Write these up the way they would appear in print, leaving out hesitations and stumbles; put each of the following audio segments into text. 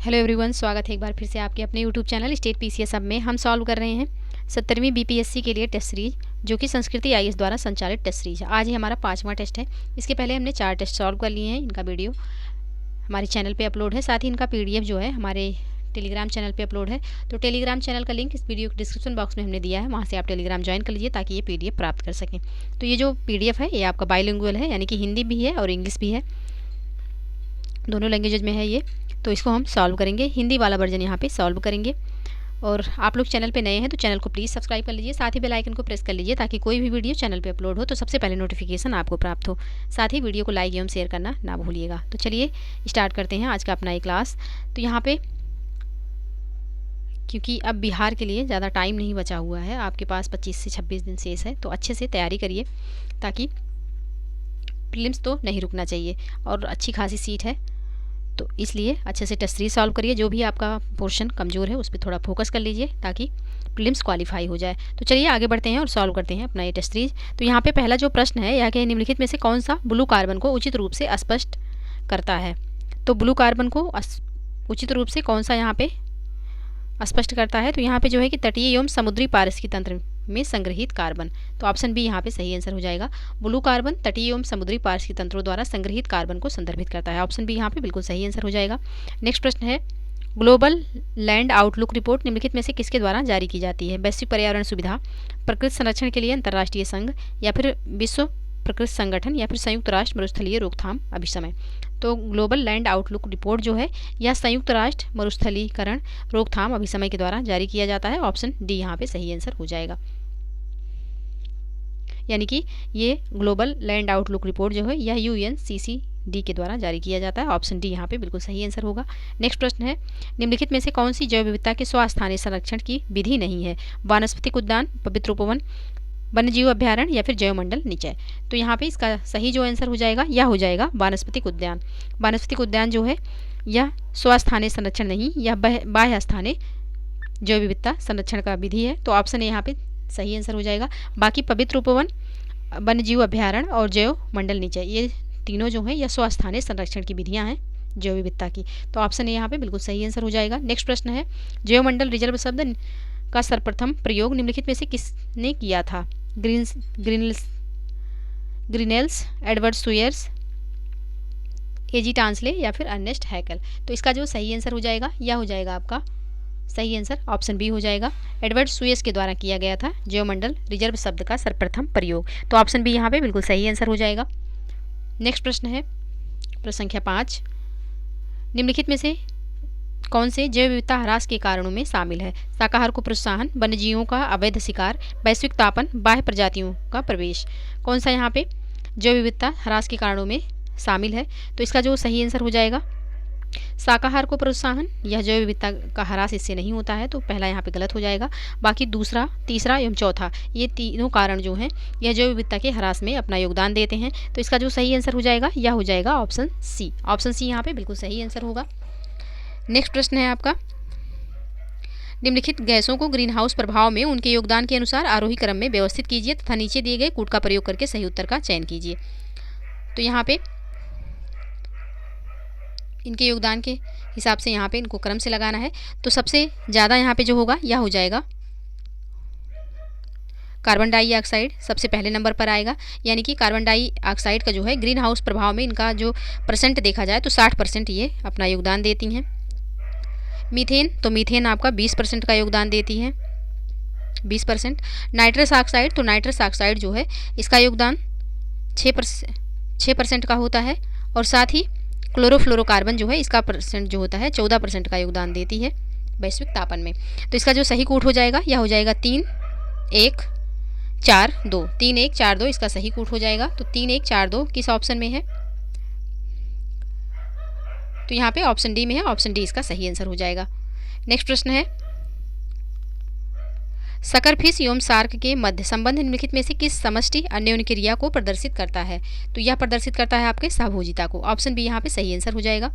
Hello everyone, स्वागत है एक बार फिर से आपके अपने यूट्यूब चैनल स्टेट पीसीएस अब में। हम सॉल्व कर रहे हैं 17वीं बीपीएससी के लिए टेस्ट सीरीज, जो कि संस्कृति आईएएस द्वारा संचालित टेस्ट सीरीज है। आज ही हमारा 5वां टेस्ट है। इसके पहले हमने 4 टेस्ट सॉल्व कर लिए हैं। इनका वीडियो हमारे चैनल पे अपलोड है, साथ ही इनका पीडीएफ जो है हमारे टेलीग्राम चैनल पे अपलोड है। तो टेलीग्राम चैनल का लिंक इस वीडियो के डिस्क्रिप्शन बॉक्स में हमने दिया है, वहाँ से आप टेलीग्राम ज्वाइन कर लीजिए ताकि ये पीडीएफ प्राप्त कर सकें। तो ये जो पीडीएफ है ये आपका बाइलिंगुअल है, यानी कि हिंदी भी है और इंग्लिश भी है, दोनों लैंग्वेज में है ये। तो इसको हम सॉल्व करेंगे, हिंदी वाला वर्जन यहाँ पे सॉल्व करेंगे। और आप लोग चैनल पे नए हैं तो चैनल को प्लीज़ सब्सक्राइब कर लीजिए, साथ ही बेल आइकन को प्रेस कर लीजिए ताकि कोई भी वीडियो चैनल पे अपलोड हो तो सबसे पहले नोटिफिकेशन आपको प्राप्त हो। साथ ही वीडियो को लाइक एवं शेयर करना ना भूलिएगा। तो चलिए स्टार्ट करते हैं आज का अपना ये क्लास। तो यहाँ पे क्योंकि अब बिहार के लिए ज़्यादा टाइम नहीं बचा हुआ है, आपके पास 25 से 26 दिन शेष है, तो अच्छे से तैयारी करिए ताकि प्रीलिम्स तो नहीं रुकना चाहिए और अच्छी खासी सीट है, तो इसलिए अच्छे से टेस्ट सीरीज सॉल्व करिए। जो भी आपका पोर्शन कमज़ोर है उस पर थोड़ा फोकस कर लीजिए ताकि प्रीलिम्स क्वालिफाई हो जाए। तो चलिए आगे बढ़ते हैं और सॉल्व करते हैं अपना ये टेस्ट सीरीज। तो यहाँ पे पहला जो प्रश्न है यह कि निम्नलिखित में से कौन सा ब्लू कार्बन को उचित रूप से स्पष्ट करता है। तो ब्लू कार्बन को उचित रूप से कौन सा यहाँ पे स्पष्ट करता है, तो यहाँ पे जो है कि तटीय एवं समुद्री पारिस्थितिकी तंत्र में संग्रहित कार्बन। तो ऑप्शन बी यहाँ पे सही आंसर हो जाएगा। ब्लू कार्बन तटीय एवं समुद्री पारिस्थितिकी तंत्रों द्वारा संग्रहित कार्बन को संदर्भित करता है। ऑप्शन बी यहाँ पे बिल्कुल सही आंसर हो जाएगा। नेक्स्ट प्रश्न है, ग्लोबल लैंड आउटलुक रिपोर्ट निम्नलिखित में से किसके द्वारा जारी की जाती है। वैश्विक पर्यावरण सुविधा, प्रकृति संरक्षण के लिए अंतर्राष्ट्रीय संघ, या फिर विश्व प्रकृति संगठन, या फिर संयुक्त राष्ट्र मरुस्थलीय रोकथाम अभिसमय। तो ग्लोबल लैंड आउटलुक रिपोर्ट जो है यह संयुक्त राष्ट्र मरुस्थलीकरण रोकथाम अभिसमय के द्वारा जारी किया जाता है। ऑप्शन डी यहाँ पे सही आंसर हो जाएगा, यानी कि ये ग्लोबल लैंड आउटलुक रिपोर्ट जो है यह यूएनसीसीडी के द्वारा जारी किया जाता है। ऑप्शन डी यहाँ पे बिल्कुल सही आंसर होगा। नेक्स्ट प्रश्न है, निम्नलिखित में से कौन सी जैव विविधता के स्वस्थानीय संरक्षण की विधि नहीं है। वानस्पतिक उद्यान, पवित्र उपवन, वन्यजीव अभ्यारण्य, या फिर जैवमंडल निचय। तो यहाँ पे इसका सही जो आंसर हो जाएगा यह हो जाएगा वानस्पतिक उद्यान। वानस्पतिक उद्यान जो है यह स्वस्थानीय संरक्षण नहीं, यह बाह्य स्थानीय जैव विविधता संरक्षण का विधि है। तो ऑप्शन ए यहाँ पे सही आंसर हो जाएगा। बाकी पवित्र उपवन, वन्यजीव अभ्यारण्य और जैव मंडल निचय, ये तीनों जो हैं यह स्वस्थानीय संरक्षण की विधियाँ हैं जैव विविधता की। तो ऑप्शन ए यहाँ पे बिल्कुल सही आंसर हो जाएगा। नेक्स्ट प्रश्न है, जैवमंडल रिजर्व शब्द का सर्वप्रथम प्रयोग निम्नलिखित में से किसने किया था। ग्रीनेल्स, एडवर्ड सुयर्स, एजी टांसले, या फिर अर्नेस्ट हैकल। तो इसका जो सही आंसर हो जाएगा यह हो जाएगा आपका सही आंसर ऑप्शन बी हो जाएगा। एडवर्ड सुयस के द्वारा किया गया था जैवमंडल रिजर्व शब्द का सर्वप्रथम प्रयोग। तो ऑप्शन बी यहाँ पे बिल्कुल सही आंसर हो जाएगा। नेक्स्ट प्रश्न है प्रश्न संख्या 5, निम्नलिखित में से कौन से जैव विविधता ह्रास के कारणों में शामिल है। शाकाहार को प्रोत्साहन, वन्यजीवों का अवैध शिकार, वैश्विक तापन, बाह्य प्रजातियों का प्रवेश। कौन सा यहाँ पे जैव विविधता ह्रास के कारणों में शामिल है, तो इसका जो सही आंसर हो जाएगा शाकाहार को प्रोत्साहन। यह जैव विविधता का ह्रास इससे नहीं होता है, तो पहला यहाँ पे गलत हो जाएगा। बाकी दूसरा, तीसरा एवं चौथा, ये तीनों कारण जो हैं यह जैव विविधता के ह्रास में अपना योगदान देते हैं। तो इसका जो सही आंसर हो जाएगा यह हो जाएगा ऑप्शन सी। ऑप्शन सी यहाँ पे बिल्कुल सही आंसर होगा। नेक्स्ट प्रश्न है आपका, निम्नलिखित गैसों को ग्रीन हाउस प्रभाव में उनके योगदान के अनुसार आरोही क्रम में व्यवस्थित कीजिए तथा नीचे दिए गए कूट का प्रयोग करके सही उत्तर का चयन कीजिए। तो यहाँ पे इनके योगदान के हिसाब से यहाँ पे इनको क्रम से लगाना है। तो सबसे ज़्यादा यहाँ पे जो होगा यह हो जाएगा कार्बन डाइऑक्साइड, सबसे पहले नंबर पर आएगा। यानी कि कार्बन डाइऑक्साइड का जो है ग्रीन हाउस प्रभाव में इनका जो परसेंट देखा जाए तो 60% ये अपना योगदान देती हैं। मीथेन, तो मीथेन आपका 20% का योगदान देती है, 20%। नाइट्रस ऑक्साइड, तो नाइट्रस ऑक्साइड जो है इसका योगदान 6% का होता है। और साथ ही क्लोरोफ्लोरोकार्बन जो है इसका परसेंट जो होता है 14% का योगदान देती है वैश्विक तापन में। तो इसका जो सही कूट हो जाएगा यह हो जाएगा 3, 1, 4, 2। 3, 1, 4, 2 इसका सही कूट हो जाएगा। तो 3, 1, 4, 2 किस ऑप्शन में है, तो यहाँ पे ऑप्शन डी में है। ऑप्शन डी इसका सही आंसर हो जाएगा। नेक्स्ट प्रश्न है, सकरफिश एवं शार्क के मध्य संबंध निम्नलिखित में से किस समष्टि अन्योन्य क्रिया को प्रदर्शित करता है। तो यह प्रदर्शित करता है आपके सहभोजिता को। ऑप्शन बी यहाँ पे सही आंसर हो जाएगा।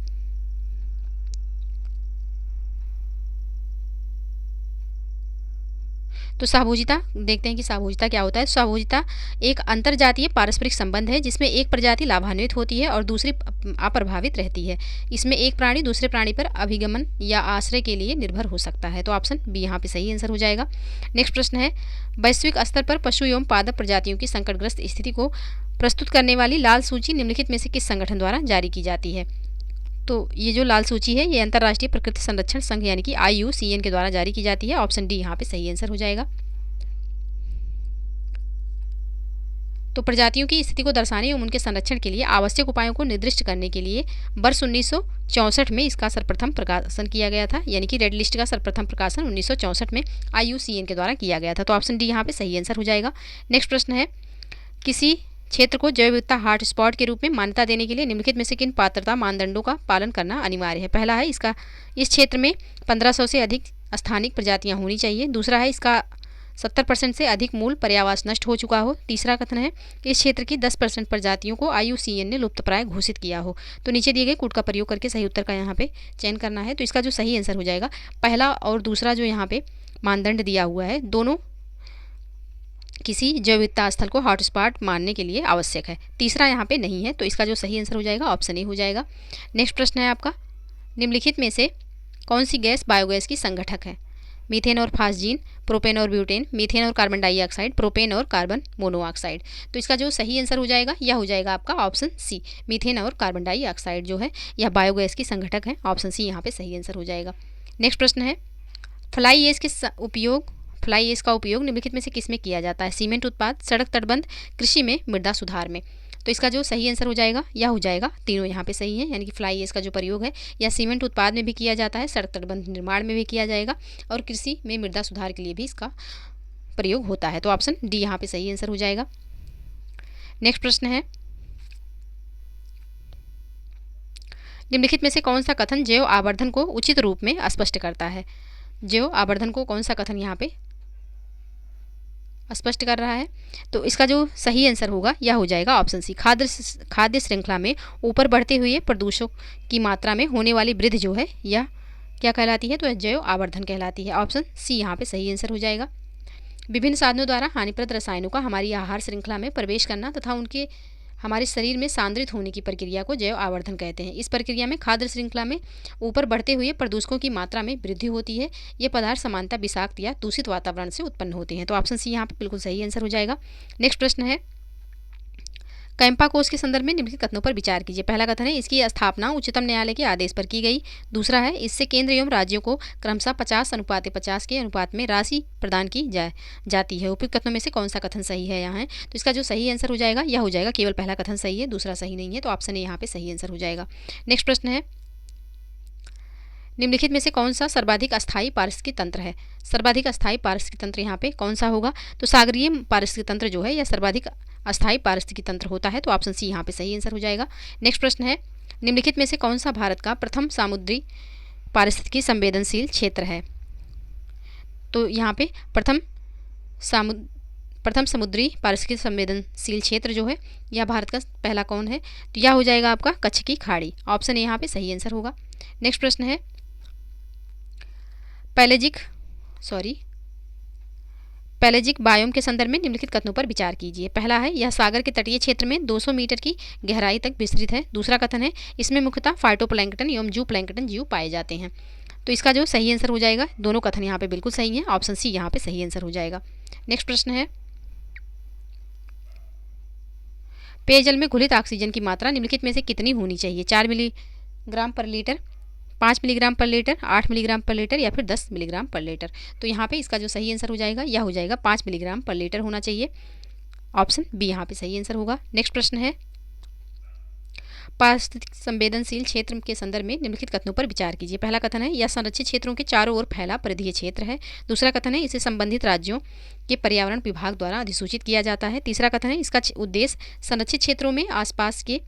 तो सहभोजिता देखते हैं कि सहभोजिता क्या होता है। सहभोजिता एक अंतरजातीय पारस्परिक संबंध है जिसमें एक प्रजाति लाभान्वित होती है और दूसरी अप्रभावित रहती है। इसमें एक प्राणी दूसरे प्राणी पर अभिगमन या आश्रय के लिए निर्भर हो सकता है। तो ऑप्शन बी यहाँ पे सही आंसर हो जाएगा। नेक्स्ट प्रश्न है, वैश्विक स्तर पर पशु एवं पादप प्रजातियों की संकटग्रस्त स्थिति को प्रस्तुत करने वाली लाल सूची निम्नलिखित में से किस संगठन द्वारा जारी की जाती है। तो ये जो लाल सूची है ये अंतर्राष्ट्रीय प्रकृति संरक्षण संघ यानी कि IUCN के द्वारा जारी की जाती है। ऑप्शन डी यहाँ पे सही आंसर हो जाएगा। तो प्रजातियों की स्थिति को दर्शाने एवं उनके संरक्षण के लिए आवश्यक उपायों को निर्दिष्ट करने के लिए वर्ष 1964 में इसका सर्वप्रथम प्रकाशन किया गया था, यानी कि रेड लिस्ट का सर्वप्रथम प्रकाशन 1964 में IUCN के द्वारा किया गया था। तो ऑप्शन डी यहाँ पे सही आंसर हो जाएगा। नेक्स्ट प्रश्न है, किसी क्षेत्र को जैव विविधता हॉटस्पॉट के रूप में मान्यता देने के लिए निम्नलिखित में से किन पात्रता मानदंडों का पालन करना अनिवार्य है। पहला है, इसका इस क्षेत्र में 1500 से अधिक स्थानिक प्रजातियां होनी चाहिए। दूसरा है, इसका 70% से अधिक मूल पर्यावास नष्ट हो चुका हो। तीसरा कथन है, इस क्षेत्र की 10% प्रजातियों को IUCN ने लुप्तप्राय घोषित किया हो। तो नीचे दिए गए कूट का प्रयोग करके सही उत्तर का यहाँ पे चयन करना है। तो इसका जो सही आंसर हो जाएगा, पहला और दूसरा जो यहाँ पे मानदंड दिया हुआ है दोनों किसी जैव विविधता स्थल को हॉटस्पॉट मानने के लिए आवश्यक है। तीसरा यहाँ पे नहीं है, तो इसका जो सही आंसर हो जाएगा ऑप्शन ए हो जाएगा। नेक्स्ट प्रश्न है आपका, निम्नलिखित में से कौन सी गैस बायोगैस की संगठक है। मीथेन और फास्जीन, प्रोपेन और ब्यूटेन, मीथेन और कार्बन डाइऑक्साइड, प्रोपेन और कार्बन मोनोऑक्साइड। तो इसका जो सही आंसर हो जाएगा यह हो जाएगा आपका ऑप्शन सी, मीथेन और कार्बन डाइऑक्साइड जो है यह बायोगैस की संगठक है। ऑप्शन सी यहाँ पे सही आंसर हो जाएगा। नेक्स्ट प्रश्न है, फ्लाई ऐश का उपयोग निम्नलिखित में से किसमें किया जाता है। सीमेंट उत्पाद, सड़क तटबंध, कृषि में, मृदा सुधार में। तो इसका जो सही आंसर हो जाएगा यह हो जाएगा तीनों यहाँ पे सही है, यानी कि फ्लाई ऐश का जो प्रयोग है यह सीमेंट उत्पाद में भी किया जाता है, सड़क तटबंध निर्माण में भी किया जाएगा और कृषि में मृदा सुधार के लिए भी इसका प्रयोग होता है। तो ऑप्शन डी यहाँ पे सही आंसर हो जाएगा। नेक्स्ट प्रश्न है, निम्नलिखित में से कौन सा कथन जैव आवर्धन को उचित रूप में स्पष्ट करता है। जैव आवर्धन को कौन सा कथन यहाँ पे स्पष्ट कर रहा है। तो इसका जो सही आंसर होगा यह हो जाएगा ऑप्शन सी, खाद्य श्रृंखला में ऊपर बढ़ते हुए प्रदूषकों की मात्रा में होने वाली वृद्धि जो है यह क्या कहलाती है, तो जैव आवर्धन कहलाती है। ऑप्शन सी यहाँ पे सही आंसर हो जाएगा। विभिन्न साधनों द्वारा हानिप्रद रसायनों का हमारी आहार श्रृंखला में प्रवेश करना तथा उनके हमारे शरीर में सांद्रित होने की प्रक्रिया को जैव आवर्धन कहते हैं। इस प्रक्रिया में खाद्य श्रृंखला में ऊपर बढ़ते हुए प्रदूषकों की मात्रा में वृद्धि होती है। ये पदार्थ समानता विषाक्त या दूषित वातावरण से उत्पन्न होते हैं। तो ऑप्शन सी यहाँ पे बिल्कुल सही आंसर हो जाएगा। नेक्स्ट प्रश्न है, कैंपा कोष के संदर्भ में निम्नलिखित कथनों पर विचार कीजिए। पहला कथन है, इसकी स्थापना उच्चतम न्यायालय के आदेश पर की गई। दूसरा है, इससे केंद्र एवं राज्यों को क्रमशः 50:50 के अनुपात में राशि प्रदान की जाती है। उपयुक्त कथनों में से कौन सा कथन सही है यहाँ है। तो इसका जो सही आंसर हो जाएगा यह हो जाएगा केवल पहला कथन सही है, दूसरा सही नहीं है। तो ऑप्शन ए यहाँ पे सही आंसर हो जाएगा। नेक्स्ट प्रश्न है, निम्नलिखित में से कौन सा सर्वाधिक अस्थायी पारिस्थितिकी तंत्र है। सर्वाधिक अस्थायी पारिस्थितिकी तंत्र यहाँ पे कौन सा होगा, तो सागरीय पारिस्थितिकी तंत्र जो है यह सर्वाधिक अस्थायी पारिस्थितिकी तंत्र होता है। तो ऑप्शन सी यहाँ पे सही आंसर हो जाएगा। नेक्स्ट प्रश्न है, निम्नलिखित में से कौन सा भारत का प्रथम समुद्री पारिस्थितिकी संवेदनशील क्षेत्र है। तो यहाँ पे प्रथम समुद्री पारिस्थितिकी संवेदनशील क्षेत्र जो है यह भारत का पहला कौन है, तो यह हो जाएगा आपका कच्छ की खाड़ी। ऑप्शन ए यहाँ पे सही आंसर होगा। नेक्स्ट प्रश्न है, पैलेजिक बायोम के संदर्भ में निम्नलिखित कथनों पर विचार कीजिए। पहला है, यह सागर के तटीय क्षेत्र में 200 मीटर की गहराई तक विस्तृत है। दूसरा कथन है, इसमें मुख्यतः फाइटोप्लैंक्टन एवं जूप्लैंक्टन जीव पाए जाते हैं। तो इसका जो सही आंसर हो जाएगा, दोनों कथन यहाँ पे बिल्कुल सही है। ऑप्शन सी यहाँ पे सही आंसर हो जाएगा। नेक्स्ट प्रश्न है, पेयजल में घुलित ऑक्सीजन की मात्रा निम्नलिखित में से कितनी होनी चाहिए। 4 मिलीग्राम पर लीटर, 5 मिलीग्राम पर लीटर, 8 मिलीग्राम पर लीटर या फिर 10 मिलीग्राम पर लीटर। तो यहाँ पे इसका जो सही आंसर हो जाएगा यह हो जाएगा 5 मिलीग्राम पर लीटर होना चाहिए। ऑप्शन बी यहाँ पे सही आंसर होगा। नेक्स्ट प्रश्न है, पारिस्थितिक संवेदनशील क्षेत्र के संदर्भ में निम्नलिखित कथनों पर विचार कीजिए। पहला कथन है, यह संरक्षित क्षेत्रों के चारों ओर फैला परिधीय क्षेत्र है। दूसरा कथन है, इसे संबंधित राज्यों के पर्यावरण विभाग द्वारा अधिसूचित किया जाता है। तीसरा कथन है, इसका उद्देश्य संरक्षित क्षेत्रों में आसपास के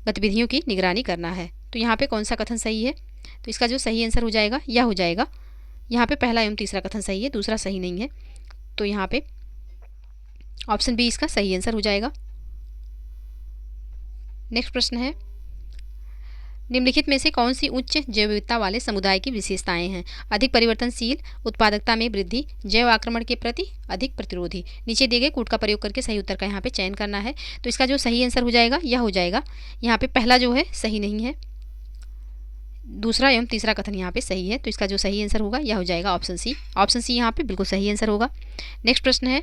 गतिविधियों की निगरानी करना है। तो यहाँ पे कौन सा कथन सही है, तो इसका जो सही आंसर हो जाएगा यह हो जाएगा, यहाँ पे पहला एवं तीसरा कथन सही है, दूसरा सही नहीं है। तो यहाँ पे ऑप्शन बी इसका सही आंसर हो जाएगा। नेक्स्ट प्रश्न है, निम्नलिखित में से कौन सी उच्च जैव विविधता वाले समुदाय की विशेषताएं हैं? अधिक परिवर्तनशील, उत्पादकता में वृद्धि, जैव आक्रमण के प्रति अधिक प्रतिरोधी। नीचे दिए गए कूट का प्रयोग करके सही उत्तर का यहाँ पे चयन करना है। तो इसका जो सही आंसर हो जाएगा यह हो जाएगा, यहाँ पे पहला जो है सही नहीं है, दूसरा एवं तीसरा कथन यहाँ पे सही है। तो इसका जो सही आंसर होगा यह हो जाएगा ऑप्शन सी। ऑप्शन सी यहाँ पे बिल्कुल सही आंसर होगा। नेक्स्ट प्रश्न है,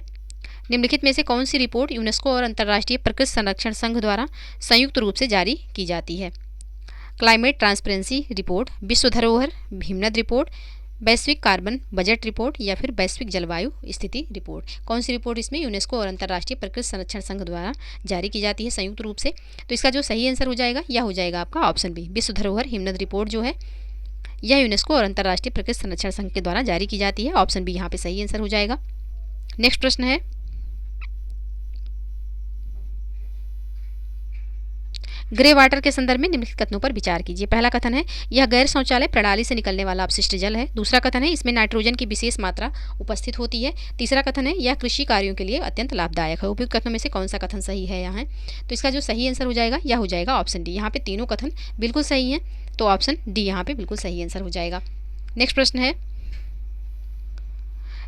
निम्नलिखित में से कौन सी रिपोर्ट यूनेस्को और अंतर्राष्ट्रीय प्रकृति संरक्षण संघ द्वारा संयुक्त रूप से जारी की जाती है? क्लाइमेट ट्रांसपेरेंसी रिपोर्ट, विश्व धरोहर हिमनद रिपोर्ट, वैश्विक कार्बन बजट रिपोर्ट या फिर वैश्विक जलवायु स्थिति रिपोर्ट। कौन सी रिपोर्ट इसमें यूनेस्को और अंतर्राष्ट्रीय प्रकृति संरक्षण संघ द्वारा जारी की जाती है संयुक्त रूप से? तो इसका जो सही आंसर हो जाएगा यह हो जाएगा आपका ऑप्शन बी। विश्व धरोहर हिमनद रिपोर्ट जो है यह यूनेस्को और अंतर्राष्ट्रीय प्रकृति संरक्षण संघ के द्वारा जारी की जाती है। ऑप्शन बी यहाँ पे सही आंसर हो जाएगा। नेक्स्ट प्रश्न है, ग्रे वाटर के संदर्भ में निम्नलिखित कथनों पर विचार कीजिए। पहला कथन है, यह गैर शौचालय प्रणाली से निकलने वाला अपशिष्ट जल है। दूसरा कथन है, इसमें नाइट्रोजन की विशेष मात्रा उपस्थित होती है। तीसरा कथन है, यह कृषि कार्यों के लिए अत्यंत लाभदायक है। उपयुक्त कथनों में से कौन सा कथन सही है यहाँ? तो इसका जो सही आंसर हो जाएगा यह हो जाएगा ऑप्शन डी। यहाँ पे तीनों कथन बिल्कुल सही है, तो ऑप्शन डी यहाँ पे बिल्कुल सही आंसर हो जाएगा। नेक्स्ट प्रश्न है,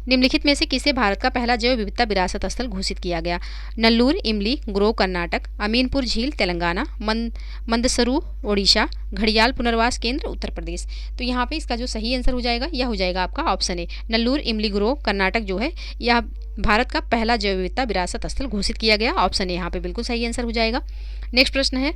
निम्नलिखित में से किसे भारत का पहला जैव विविधता विरासत स्थल घोषित किया गया? नल्लूर इमली ग्रोव कर्नाटक, अमीनपुर झील तेलंगाना, मंदसरू ओडिशा, घड़ियाल पुनर्वास केंद्र उत्तर प्रदेश। तो यहाँ पे इसका जो सही आंसर हो जाएगा यह हो जाएगा आपका ऑप्शन ए। नल्लूर इमली ग्रोव कर्नाटक जो है यह भारत का पहला जैव विविधता विरासत स्थल घोषित किया गया। ऑप्शन ए यहाँ पे बिल्कुल सही आंसर हो जाएगा। नेक्स्ट प्रश्न है,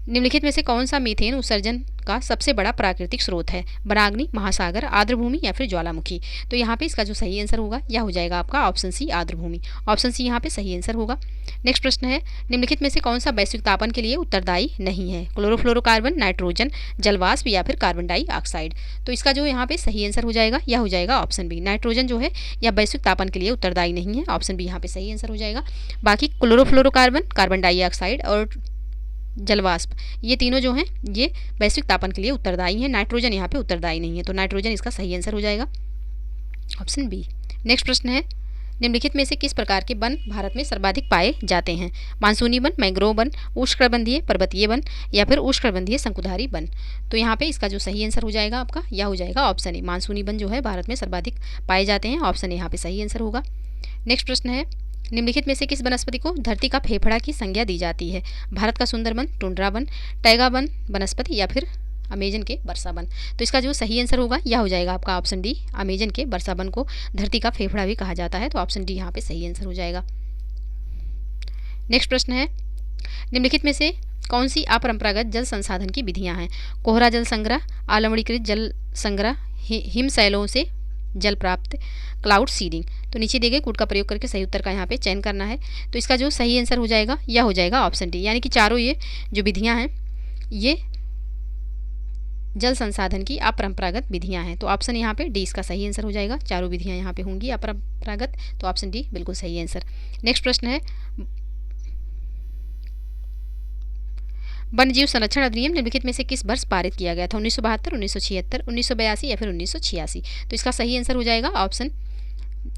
निम्नलिखित में से कौन सा मीथेन उत्सर्जन का सबसे बड़ा प्राकृतिक स्रोत है? वनाग्नि, महासागर, आर्द्रभूमि या फिर ज्वालामुखी। तो यहाँ पे इसका जो सही आंसर होगा यह हो जाएगा आपका ऑप्शन सी आर्द्रभूमि। ऑप्शन सी यहाँ पे सही आंसर होगा। नेक्स्ट प्रश्न है, निम्नलिखित में से कौन सा वैश्विक तापन के लिए उत्तरदायी नहीं है? क्लोरोफ्लोरोकार्बन, नाइट्रोजन, जलवाष्प या फिर कार्बन डाइऑक्साइड। तो इसका जो यहाँ पे सही आंसर हो जाएगा यह हो जाएगा ऑप्शन बी। नाइट्रोजन जो है यह वैश्विक तापन के लिए उत्तरदायी नहीं है। ऑप्शन बी यहाँ पे सही आंसर हो जाएगा। बाकी क्लोरोफ्लोरोकार्बन, कार्बन डाइऑक्साइड और जलवाष्प ये तीनों जो हैं ये वैश्विक तापन के लिए उत्तरदायी हैं। नाइट्रोजन यहाँ पे उत्तरदायी नहीं है, तो नाइट्रोजन इसका सही आंसर हो जाएगा ऑप्शन बी। नेक्स्ट प्रश्न है, निम्नलिखित में से किस प्रकार के वन भारत में सर्वाधिक पाए जाते हैं? मानसूनी वन, मैंग्रोव वन, उष्णकटिबंधीय पर्वतीय वन या फिर उष्णकटिबंधीय शंकुधारी वन। तो यहाँ पे इसका जो सही आंसर हो जाएगा आपका यह हो जाएगा ऑप्शन ए। मानसूनी वन जो है भारत में सर्वाधिक पाए जाते हैं। ऑप्शन ए यहाँ पे सही आंसर होगा। नेक्स्ट प्रश्न है, निम्नलिखित में से किस वनस्पति को धरती का फेफड़ा की संज्ञा दी जाती है? भारत का Sundarban, tundra one, taiga one वनस्पति या फिर अमेजन के वर्षा वन। तो इसका जो सही आंसर होगा यह हो जाएगा आपका ऑप्शन डी। अमेजन के वर्षा वन को धरती का फेफड़ा भी कहा जाता है। तो ऑप्शन डी यहाँ पे सही आंसर हो जाएगा। नेक्स्ट प्रश्न है, निम्नलिखित में से कौन सी अपरंपरागत जल संसाधन की विधियां हैं? कोहरा जल संग्रह, आलवणीकृत जल संग्रह, हिमशैलों से जल प्राप्त, क्लाउड सीडिंग। तो नीचे दिए गए कूट का प्रयोग करके सही उत्तर का यहाँ पे चयन करना है। तो इसका जो सही आंसर हो जाएगा यह हो जाएगा ऑप्शन डी। यानी कि चारों ये जो विधियां हैं ये जल संसाधन की अपरंपरागत विधियां हैं। तो ऑप्शन यहाँ पे डी इसका सही आंसर हो जाएगा। चारों विधियां यहाँ पे होंगी अपरंपरागत, तो ऑप्शन डी बिल्कुल सही आंसर। नेक्स्ट प्रश्न है, वन्यजीव संरक्षण अधिनियम निम्नलिखित में से किस वर्ष पारित किया गया था? 1972, 1976, 1982 या फिर 1986। तो इसका सही आंसर हो जाएगा ऑप्शन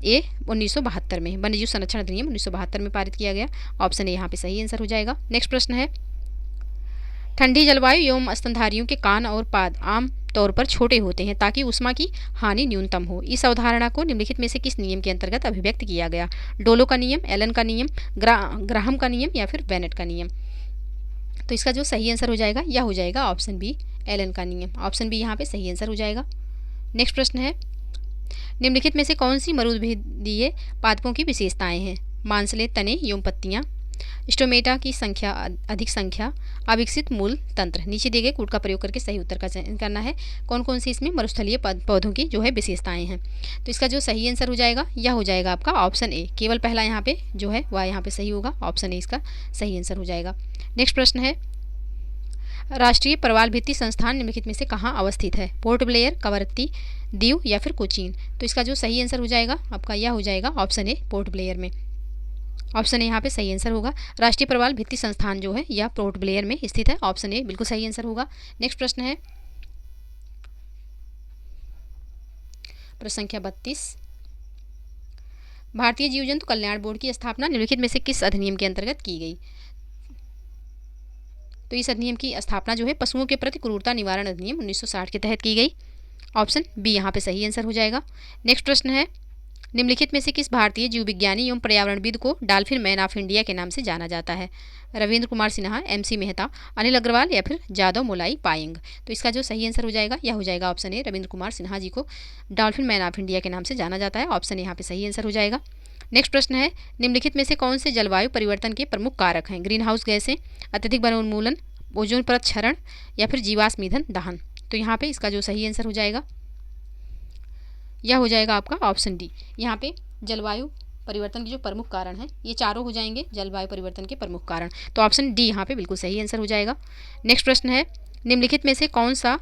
ए 1972 में। वन्यजीव संरक्षण अधिनियम 1972 में पारित किया गया। ऑप्शन ए यहाँ पे सही आंसर हो जाएगा। नेक्स्ट प्रश्न है, ठंडी जलवायु एवं स्तनधारियों के कान और पाद आम तौर पर छोटे होते हैं ताकि उष्मा की हानि न्यूनतम हो। इस अवधारणा को निम्नलिखित में से किस नियम के अंतर्गत अभिव्यक्त किया गया? डोलो का नियम, एलन का नियम, ग्राहम का नियम या फिर बेनेट का नियम। तो इसका जो सही आंसर हो जाएगा यह हो जाएगा ऑप्शन बी एलन का नियम। ऑप्शन बी यहाँ पे सही आंसर हो जाएगा। नेक्स्ट प्रश्न है, निम्नलिखित में से कौन सी मरुद्भिदीय पादपों की विशेषताएं हैं? मांसले तने एवं पत्तियां, स्टोमेटा की संख्या अधिक संख्या, अविकसित मूल तंत्र। नीचे दिए गए कूट का प्रयोग करके सही उत्तर का चयन करना है। कौन कौन सी इसमें मरुस्थलीय पौधों की जो है विशेषताएं हैं? तो इसका जो सही आंसर हो जाएगा यह हो जाएगा आपका ऑप्शन ए। केवल पहला यहाँ पे जो है वह यहाँ पे सही होगा। ऑप्शन ए इसका सही आंसर हो जाएगा। नेक्स्ट प्रश्न है, राष्ट्रीय प्रवाल भित्ति संस्थान निम्नलिखित में से कहाँ अवस्थित है? पोर्ट ब्लेयर, कवरत्ती, दीव या फिर कोचीन। तो इसका जो सही आंसर हो जाएगा आपका यह हो जाएगा ऑप्शन ए पोर्ट ब्लेयर में। ऑप्शन ए यहाँ पे सही आंसर होगा। राष्ट्रीय प्रवाल भित्ति संस्थान जो है यह पोर्ट ब्लेयर में स्थित है। ऑप्शन ए बिल्कुल सही आंसर होगा। नेक्स्ट प्रश्न है, प्रश्न संख्या 32, भारतीय जीव जंतु कल्याण बोर्ड की स्थापना निम्नलिखित में से किस अधिनियम के अंतर्गत की गई? तो इस अधिनियम की स्थापना जो है पशुओं के प्रति क्रूरता निवारण अधिनियम 1960 के तहत की गई। ऑप्शन बी यहाँ पे सही आंसर हो जाएगा। नेक्स्ट प्रश्न है, निम्नलिखित में से किस भारतीय जीव विज्ञानी एवं पर्यावरणविद को डॉल्फिन मैन ऑफ इंडिया के नाम से जाना जाता है? रविंद्र कुमार सिन्हा, MC मेहता, अनिल अग्रवाल या फिर जादव मोलाई पायेंग। तो इसका जो सही आंसर हो जाएगा यह हो जाएगा ऑप्शन ए, रविंद्र कुमार सिन्हा जी को डॉल्फिन मैन ऑफ इंडिया के नाम से जाना जाता है। ऑप्शन यहाँ पे सही आंसर हो जाएगा। नेक्स्ट प्रश्न है, निम्नलिखित में से कौन से जलवायु परिवर्तन के प्रमुख कारक हैं? ग्रीन हाउस गैसें, अत्यधिक वनोन्मूलन, ओजोन परत क्षरण या फिर जीवाश्म ईंधन दहन। तो यहाँ पे इसका जो सही आंसर हो जाएगा यह हो जाएगा आपका ऑप्शन डी। यहाँ पे जलवायु परिवर्तन के जो प्रमुख कारण हैं ये चारों हो जाएंगे जलवायु परिवर्तन के प्रमुख कारण। तो ऑप्शन डी यहाँ पे बिल्कुल सही आंसर हो जाएगा। नेक्स्ट प्रश्न है, निम्नलिखित में से कौन सा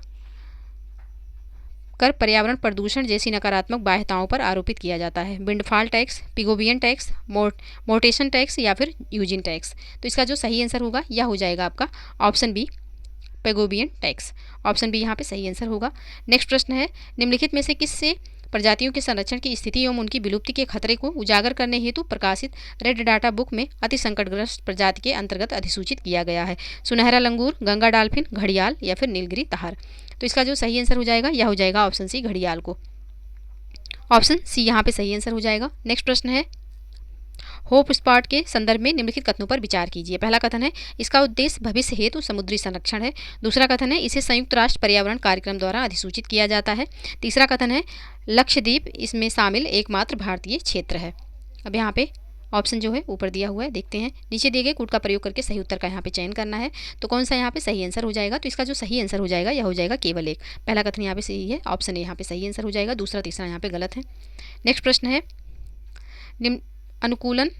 कर पर्यावरण प्रदूषण जैसी नकारात्मक बाध्यताओं पर आरोपित किया जाता है? विंडफॉल टैक्स, पिगोबियन टैक्स, मोर्टेशन टैक्स या फिर यूजिन टैक्स। तो इसका जो सही आंसर होगा यह हो जाएगा आपका option B, Pigovian tax. Option B यहाँ पे सही आंसर होगा। नेक्स्ट प्रश्न है, निम्नलिखित में से किससे प्रजातियों के संरक्षण की स्थिति एवं उनकी विलुप्ति के खतरे को उजागर करने हेतु प्रकाशित रेड डाटा बुक में अति संकटग्रस्त प्रजाति के अंतर्गत अधिसूचित किया गया है? सुनहरा लंगूर, गंगा डॉल्फिन, घड़ियाल या फिर नीलगिरी तहार। तो इसका जो सही आंसर हो जाएगा यह हो जाएगा ऑप्शन सी, घड़ियाल को। ऑप्शन सी यहाँ पे सही आंसर हो जाएगा। नेक्स्ट प्रश्न है, होप स्पॉट के संदर्भ में निम्नलिखित कथनों पर विचार कीजिए। पहला कथन है, इसका उद्देश्य भविष्य हेतु समुद्री संरक्षण है। दूसरा कथन है, इसे संयुक्त राष्ट्र पर्यावरण कार्यक्रम द्वारा अधिसूचित किया जाता है। तीसरा कथन है, लक्षद्वीप इसमें शामिल एकमात्र भारतीय क्षेत्र है। अब यहाँ पे ऑप्शन जो है ऊपर दिया हुआ है, देखते हैं। नीचे दिए गए कूट का प्रयोग करके सही उत्तर का यहाँ पे चयन करना है। तो कौन सा यहाँ पे सही आंसर हो जाएगा? तो इसका जो सही आंसर हो जाएगा यह हो जाएगा केवल एक। पहला कथन यहाँ पे सही है, ऑप्शन ए यहाँ पे सही आंसर हो जाएगा। दूसरा तीसरा यहाँ पे गलत है। नेक्स्ट प्रश्न है, अनुकूलन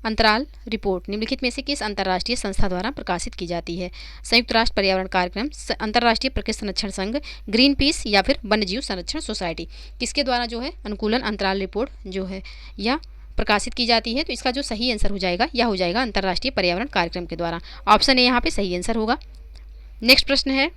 अंतराल रिपोर्ट निम्नलिखित में से किस अंतर्राष्ट्रीय संस्था द्वारा प्रकाशित की जाती है? संयुक्त राष्ट्र पर्यावरण कार्यक्रम, अंतर्राष्ट्रीय प्रकृति संरक्षण संघ, ग्रीन पीस या फिर वन्यजीव संरक्षण सोसाइटी। किसके द्वारा जो है अनुकूलन अंतराल रिपोर्ट जो है यह प्रकाशित की जाती है? तो इसका जो सही आंसर हो जाएगा यह हो जाएगा अंतर्राष्ट्रीय पर्यावरण कार्यक्रम के द्वारा। ऑप्शन ए यहाँ पे सही आंसर होगा। नेक्स्ट प्रश्न है,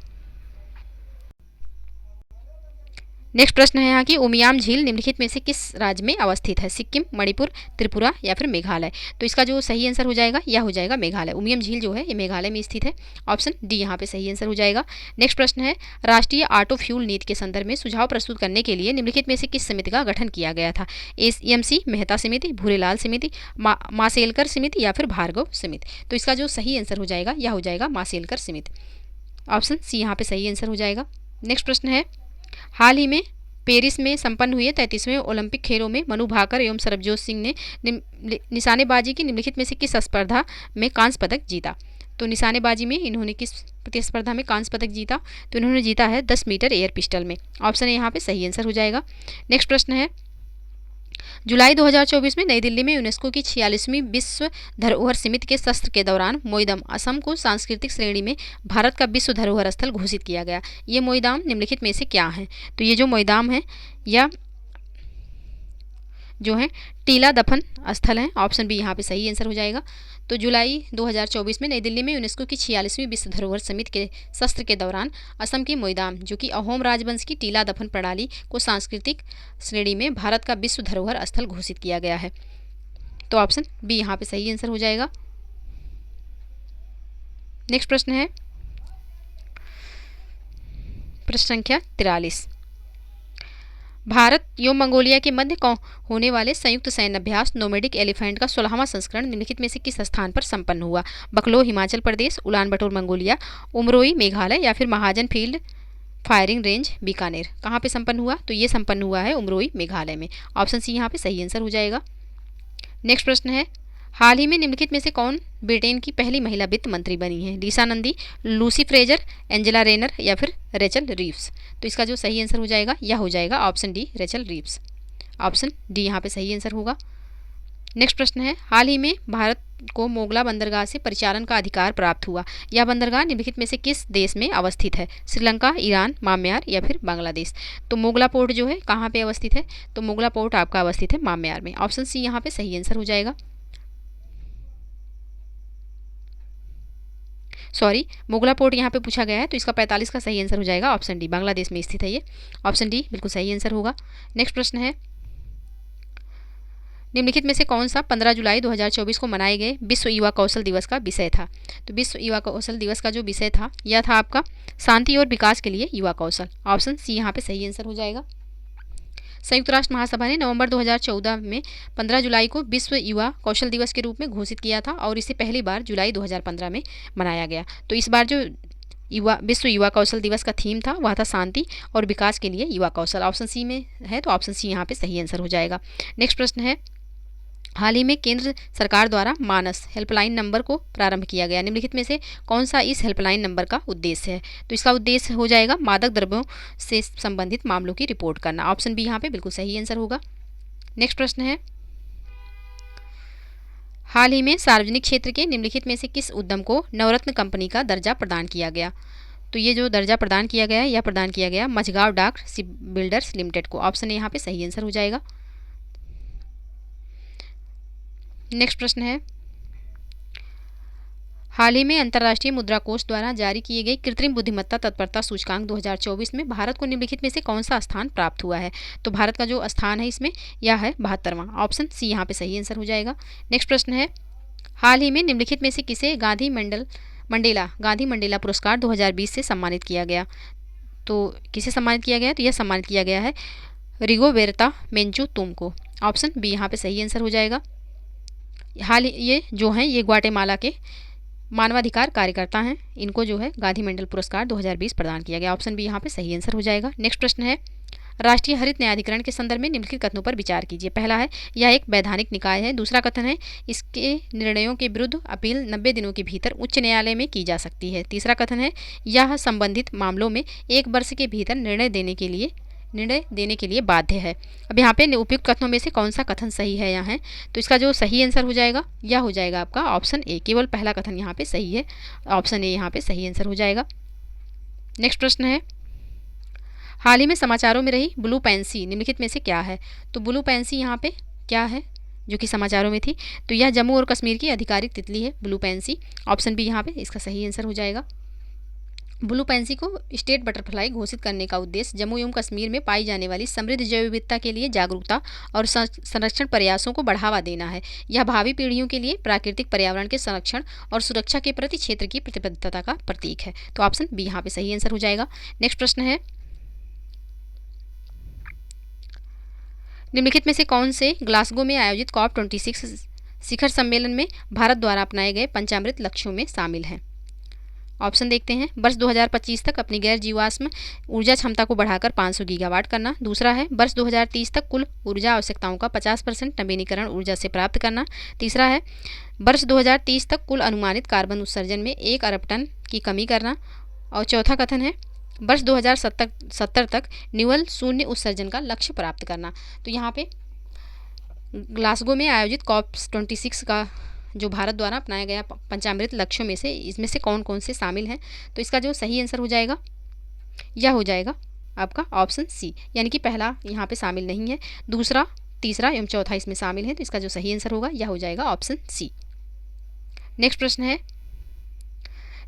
यहाँ की उमियाम झील निम्नलिखित में से किस राज्य में अवस्थित है? सिक्किम, मणिपुर, त्रिपुरा या फिर मेघालय। तो इसका जो सही आंसर हो जाएगा यह हो जाएगा मेघालय। उमियम झील जो है ये मेघालय में स्थित है। ऑप्शन डी यहाँ पे सही आंसर हो जाएगा। नेक्स्ट प्रश्न है, राष्ट्रीय ऑटो फ्यूल नीति के संदर्भ में सुझाव प्रस्तुत करने के लिए निम्नलिखित में से किस समिति का गठन किया गया था? AMC मेहता समिति, भूरेलाल समिति, मासेलकर समिति या फिर भार्गव समिति। तो इसका जो सही आंसर हो जाएगा यह हो जाएगा मासेलकर समिति। ऑप्शन सी यहाँ पे सही आंसर हो जाएगा। नेक्स्ट प्रश्न है, हाल ही में पेरिस में संपन्न हुए 33वें ओलंपिक खेलों में मनु भाकर एवं सरबजोत सिंह ने निशानेबाजी की निम्नलिखित में से किस स्पर्धा में कांस्य पदक जीता? तो निशानेबाजी में इन्होंने किस प्रतिस्पर्धा में कांस्य पदक जीता? तो इन्होंने जीता है 10 मीटर एयर पिस्टल में। ऑप्शन यहाँ पे सही आंसर हो जाएगा। नेक्स्ट प्रश्न है, जुलाई 2024 में नई दिल्ली में यूनेस्को की 46वीं विश्व धरोहर समिति के सत्र के दौरान मोईदाम असम को सांस्कृतिक श्रेणी में भारत का विश्व धरोहर स्थल घोषित किया गया। ये मोईदाम निम्नलिखित में से क्या है? तो ये जो मोईदाम है या जो है टीला दफन स्थल है। ऑप्शन बी यहाँ पे सही आंसर हो जाएगा। तो जुलाई 2024 में नई दिल्ली में यूनेस्को की 46वीं विश्व धरोहर समिति के सत्र के दौरान असम के मोईदाम जो कि अहोम राजवंश की टीला दफन प्रणाली को सांस्कृतिक श्रेणी में भारत का विश्व धरोहर स्थल घोषित किया गया है। तो ऑप्शन बी यहाँ पे सही आंसर हो जाएगा। नेक्स्ट प्रश्न है, प्रश्न संख्या 43, भारत एवं मंगोलिया के मध्य होने वाले संयुक्त सैन्य अभ्यास नोमैडिक एलिफेंट का 16वां संस्करण निम्नलिखित में से किस स्थान पर संपन्न हुआ? Bakloh Himachal Pradesh, Ulan Bator Mongolia, Umroi Meghalaya या फिर Mahajan field firing range Bikaner. कहाँ पे संपन्न हुआ? तो ये संपन्न हुआ है उमरोई मेघालय में। ऑप्शन सी यहाँ पे सही आंसर हो जाएगा। नेक्स्ट प्रश्न है, हाल ही में निम्नलिखित में से कौन ब्रिटेन की पहली महिला वित्त मंत्री बनी है? लीसा नंदी, लूसी फ्रेजर, एंजेला रेनर या फिर रेचल रीव्स। तो इसका जो सही आंसर हो जाएगा यह हो जाएगा option D, Rachel Reeves. Option D यहाँ पे सही आंसर होगा। नेक्स्ट प्रश्न है, हाल ही में भारत को मोगला बंदरगाह से परिचालन का अधिकार प्राप्त हुआ। यह बंदरगाह निम्नलिखित में से किस देश में अवस्थित है? श्रीलंका, ईरान, म्यांमार या फिर बांग्लादेश। तो मोगला पोर्ट जो है कहाँ पे अवस्थित है? तो मोगला पोर्ट आपका अवस्थित है म्यांमार में। ऑप्शन सी यहाँ पे सही आंसर हो जाएगा। सॉरी, मोगला पोर्ट यहाँ पे पूछा गया है तो इसका 45 का सही आंसर हो जाएगा ऑप्शन डी, बांग्लादेश में स्थित है ये। ऑप्शन डी बिल्कुल सही आंसर होगा। नेक्स्ट प्रश्न है, निम्नलिखित में से कौन सा 15 जुलाई 2024 को मनाए गए विश्व युवा कौशल दिवस का विषय था? तो विश्व युवा कौशल दिवस का जो विषय था यह था आपका शांति और विकास के लिए युवा कौशल। ऑप्शन सी यहाँ पे सही आंसर हो जाएगा। संयुक्त राष्ट्र महासभा ने नवंबर 2014 में 15 जुलाई को विश्व युवा कौशल दिवस के रूप में घोषित किया था और इसे पहली बार जुलाई 2015 में मनाया गया। तो इस बार जो विश्व युवा कौशल दिवस का थीम था वह था शांति और विकास के लिए युवा कौशल। ऑप्शन सी में है, तो ऑप्शन सी यहाँ पे सही आंसर हो जाएगा। नेक्स्ट प्रश्न है, हाल ही में केंद्र सरकार द्वारा मानस हेल्पलाइन नंबर को प्रारंभ किया गया। निम्नलिखित में से कौन सा इस हेल्पलाइन नंबर का उद्देश्य है? तो इसका उद्देश्य हो जाएगा मादक द्रव्यों से संबंधित मामलों की रिपोर्ट करना। ऑप्शन बी यहाँ पे बिल्कुल सही आंसर होगा। नेक्स्ट प्रश्न है, हाल ही में सार्वजनिक क्षेत्र के निम्नलिखित में से किस उद्यम को नवरत्न कंपनी का दर्जा प्रदान किया गया? तो ये जो दर्जा प्रदान किया गया है यह प्रदान किया गया मझगांव डाक शिप बिल्डर्स लिमिटेड को। ऑप्शन यहाँ पे सही आंसर हो जाएगा। नेक्स्ट प्रश्न है, हाल ही में अंतर्राष्ट्रीय मुद्रा कोष द्वारा जारी किए गए कृत्रिम बुद्धिमत्ता तत्परता सूचकांक 2024 में भारत को निम्नलिखित में से कौन सा स्थान प्राप्त हुआ है? तो भारत का जो स्थान है इसमें यह है 72वां। ऑप्शन सी यहाँ पे सही आंसर हो जाएगा। नेक्स्ट प्रश्न है, हाल ही में निम्नलिखित में से किसे गांधी मंडेला पुरस्कार 2020 से सम्मानित किया गया? तो किसे सम्मानित किया गया? तो यह सम्मानित किया गया है रिगोबेरता मेंचू को। ऑप्शन बी यहाँ पे सही आंसर हो जाएगा। ये जो हैं ये ग्वाटेमाला के मानवाधिकार कार्यकर्ता हैं, इनको जो है गांधी मंडल पुरस्कार 2020 प्रदान किया गया। ऑप्शन बी यहाँ पे सही आंसर हो जाएगा। नेक्स्ट प्रश्न है, राष्ट्रीय हरित न्यायाधिकरण के संदर्भ में निम्नलिखित कथनों पर विचार कीजिए। पहला है, यह एक वैधानिक निकाय है। दूसरा कथन है, इसके निर्णयों के विरुद्ध अपील 90 दिनों के भीतर उच्च न्यायालय में की जा सकती है। तीसरा कथन है, यह संबंधित मामलों में 1 वर्ष के भीतर निर्णय देने के लिए बाध्य है। अब यहाँ पे उपयुक्त कथनों में से कौन सा कथन सही है यहाँ है? तो इसका जो सही आंसर हो जाएगा यह हो जाएगा आपका ऑप्शन ए। केवल पहला कथन यहाँ पे सही है। ऑप्शन ए यहाँ पे सही आंसर हो जाएगा। नेक्स्ट प्रश्न है, हाल ही में समाचारों में रही ब्लू पैंसी निम्नलिखित में से क्या है? तो ब्लू पैंसी यहाँ पे क्या है जो कि समाचारों में थी? तो यह जम्मू और कश्मीर की आधिकारिक तितली है ब्लू पैंसी। ऑप्शन बी यहाँ पे इसका सही आंसर हो जाएगा। ब्लू पैंसी को स्टेट बटरफ्लाई घोषित करने का उद्देश्य जम्मू एवं कश्मीर में पाई जाने वाली समृद्ध जैव विविधता के लिए जागरूकता और संरक्षण प्रयासों को बढ़ावा देना है। यह भावी पीढ़ियों के लिए प्राकृतिक पर्यावरण के संरक्षण और सुरक्षा के प्रति क्षेत्र की प्रतिबद्धता का प्रतीक है। तो ऑप्शन बी यहाँ पे सही आंसर हो जाएगा। नेक्स्ट प्रश्न है, निम्नलिखित में से कौन से ग्लासगो में आयोजित COP26 शिखर सम्मेलन में भारत द्वारा अपनाए गए पंचामृत लक्ष्यों में शामिल है? ऑप्शन देखते हैं। वर्ष 2025 तक अपनी गैर जीवाश्म ऊर्जा क्षमता को बढ़ाकर 500 गीगावाट करना। दूसरा है, वर्ष 2030 तक कुल ऊर्जा आवश्यकताओं का 50% नवीनीकरण ऊर्जा से प्राप्त करना। तीसरा है, वर्ष 2030 तक कुल अनुमानित कार्बन उत्सर्जन में 1 अरब टन की कमी करना। और चौथा कथन है, वर्ष 2070 तक न्यूअल शून्य उत्सर्जन का लक्ष्य प्राप्त करना। तो यहाँ पे ग्लासगो में आयोजित COP26 का जो भारत द्वारा अपनाया गया पंचामृत लक्ष्यों में से इसमें से कौन कौन से शामिल हैं? तो इसका जो सही आंसर हो जाएगा यह हो जाएगा आपका ऑप्शन सी, यानी कि पहला यहाँ पे शामिल नहीं है, दूसरा, तीसरा एवं चौथा इसमें शामिल है। तो इसका जो सही आंसर होगा यह हो जाएगा ऑप्शन सी। नेक्स्ट प्रश्न है,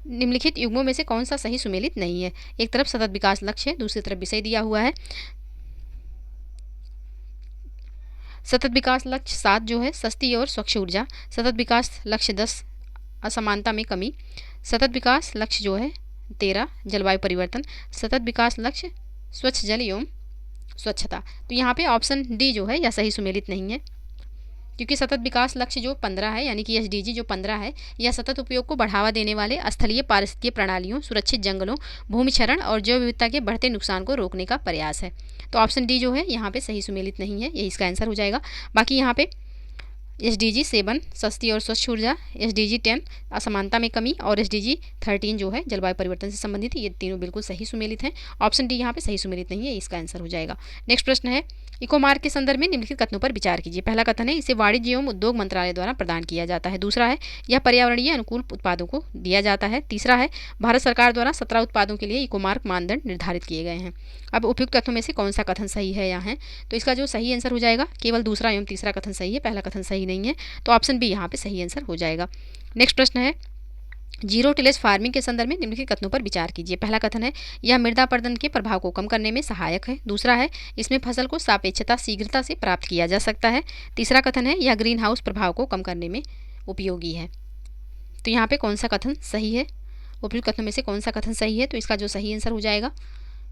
निम्नलिखित युग्मों में से कौन सा सही सुमेलित नहीं है? एक तरफ सतत विकास लक्ष्य है, दूसरी तरफ विषय दिया हुआ है। सतत विकास लक्ष्य 7 जो है सस्ती और स्वच्छ ऊर्जा, सतत विकास लक्ष्य 10 असमानता में कमी, सतत विकास लक्ष्य जो है 13 जलवायु परिवर्तन, सतत विकास लक्ष्य स्वच्छ जल एवं स्वच्छता। तो यहाँ पे ऑप्शन डी जो है यह सही सुमेलित नहीं है, क्योंकि सतत विकास लक्ष्य जो 15 है यानी कि SDG जो 15 है यह सतत उपयोग को बढ़ावा देने वाले स्थलीय पारिस्थितिकीय प्रणालियों, सुरक्षित जंगलों, भूमि क्षरण और जैव विविधता के बढ़ते नुकसान को रोकने का प्रयास है। तो ऑप्शन डी जो है यहाँ पे सही सुमेलित नहीं है, यही इसका आंसर हो जाएगा। बाकी यहाँ पे SDG 7 सस्ती और स्वच्छ ऊर्जा, SDG 10 असमानता में कमी और SDG 13 जो है जलवायु परिवर्तन से संबंधित, ये तीनों बिल्कुल सही सुमेलित हैं। ऑप्शन डी यहाँ पे सही सुमेलित नहीं है, इसका आंसर हो जाएगा। नेक्स्ट प्रश्न है, इकोमार्क के संदर्भ में निम्नलिखित कथनों पर विचार कीजिए। पहला कथन है, इसे वाणिज्य एवं उद्योग मंत्रालय द्वारा प्रदान किया जाता है। दूसरा है, यह पर्यावरणीय अनुकूल उत्पादों को दिया जाता है। तीसरा है, भारत सरकार द्वारा 17 उत्पादों के लिए इकोमार्क मानदंड निर्धारित किए गए हैं। अब उपयुक्त कथनों में से कौन सा कथन सही है यहाँ है? तो इसका जो सही आंसर हो जाएगा केवल दूसरा एवं तीसरा कथन सही है, पहला कथन सही नहीं है। तो ऑप्शन बी यहाँ पे सही आंसर हो जाएगा। नेक्स्ट प्रश्न है, जीरो टिलेज फार्मिंग के संदर्भ में निम्नलिखित कथनों पर विचार कीजिए। पहला कथन है यह मृदा अपरदन के प्रभाव को कम करने में सहायक है। दूसरा है इसमें फसल को सापेक्षता शीघ्रता से प्राप्त किया जा सकता है। तीसरा कथन है यह ग्रीन हाउस प्रभाव को कम करने में उपयोगी है। तो यहाँ पे कौन सा कथन सही है, उपयुक्त कथनों में से कौन सा कथन सही है? तो इसका जो सही आंसर हो जाएगा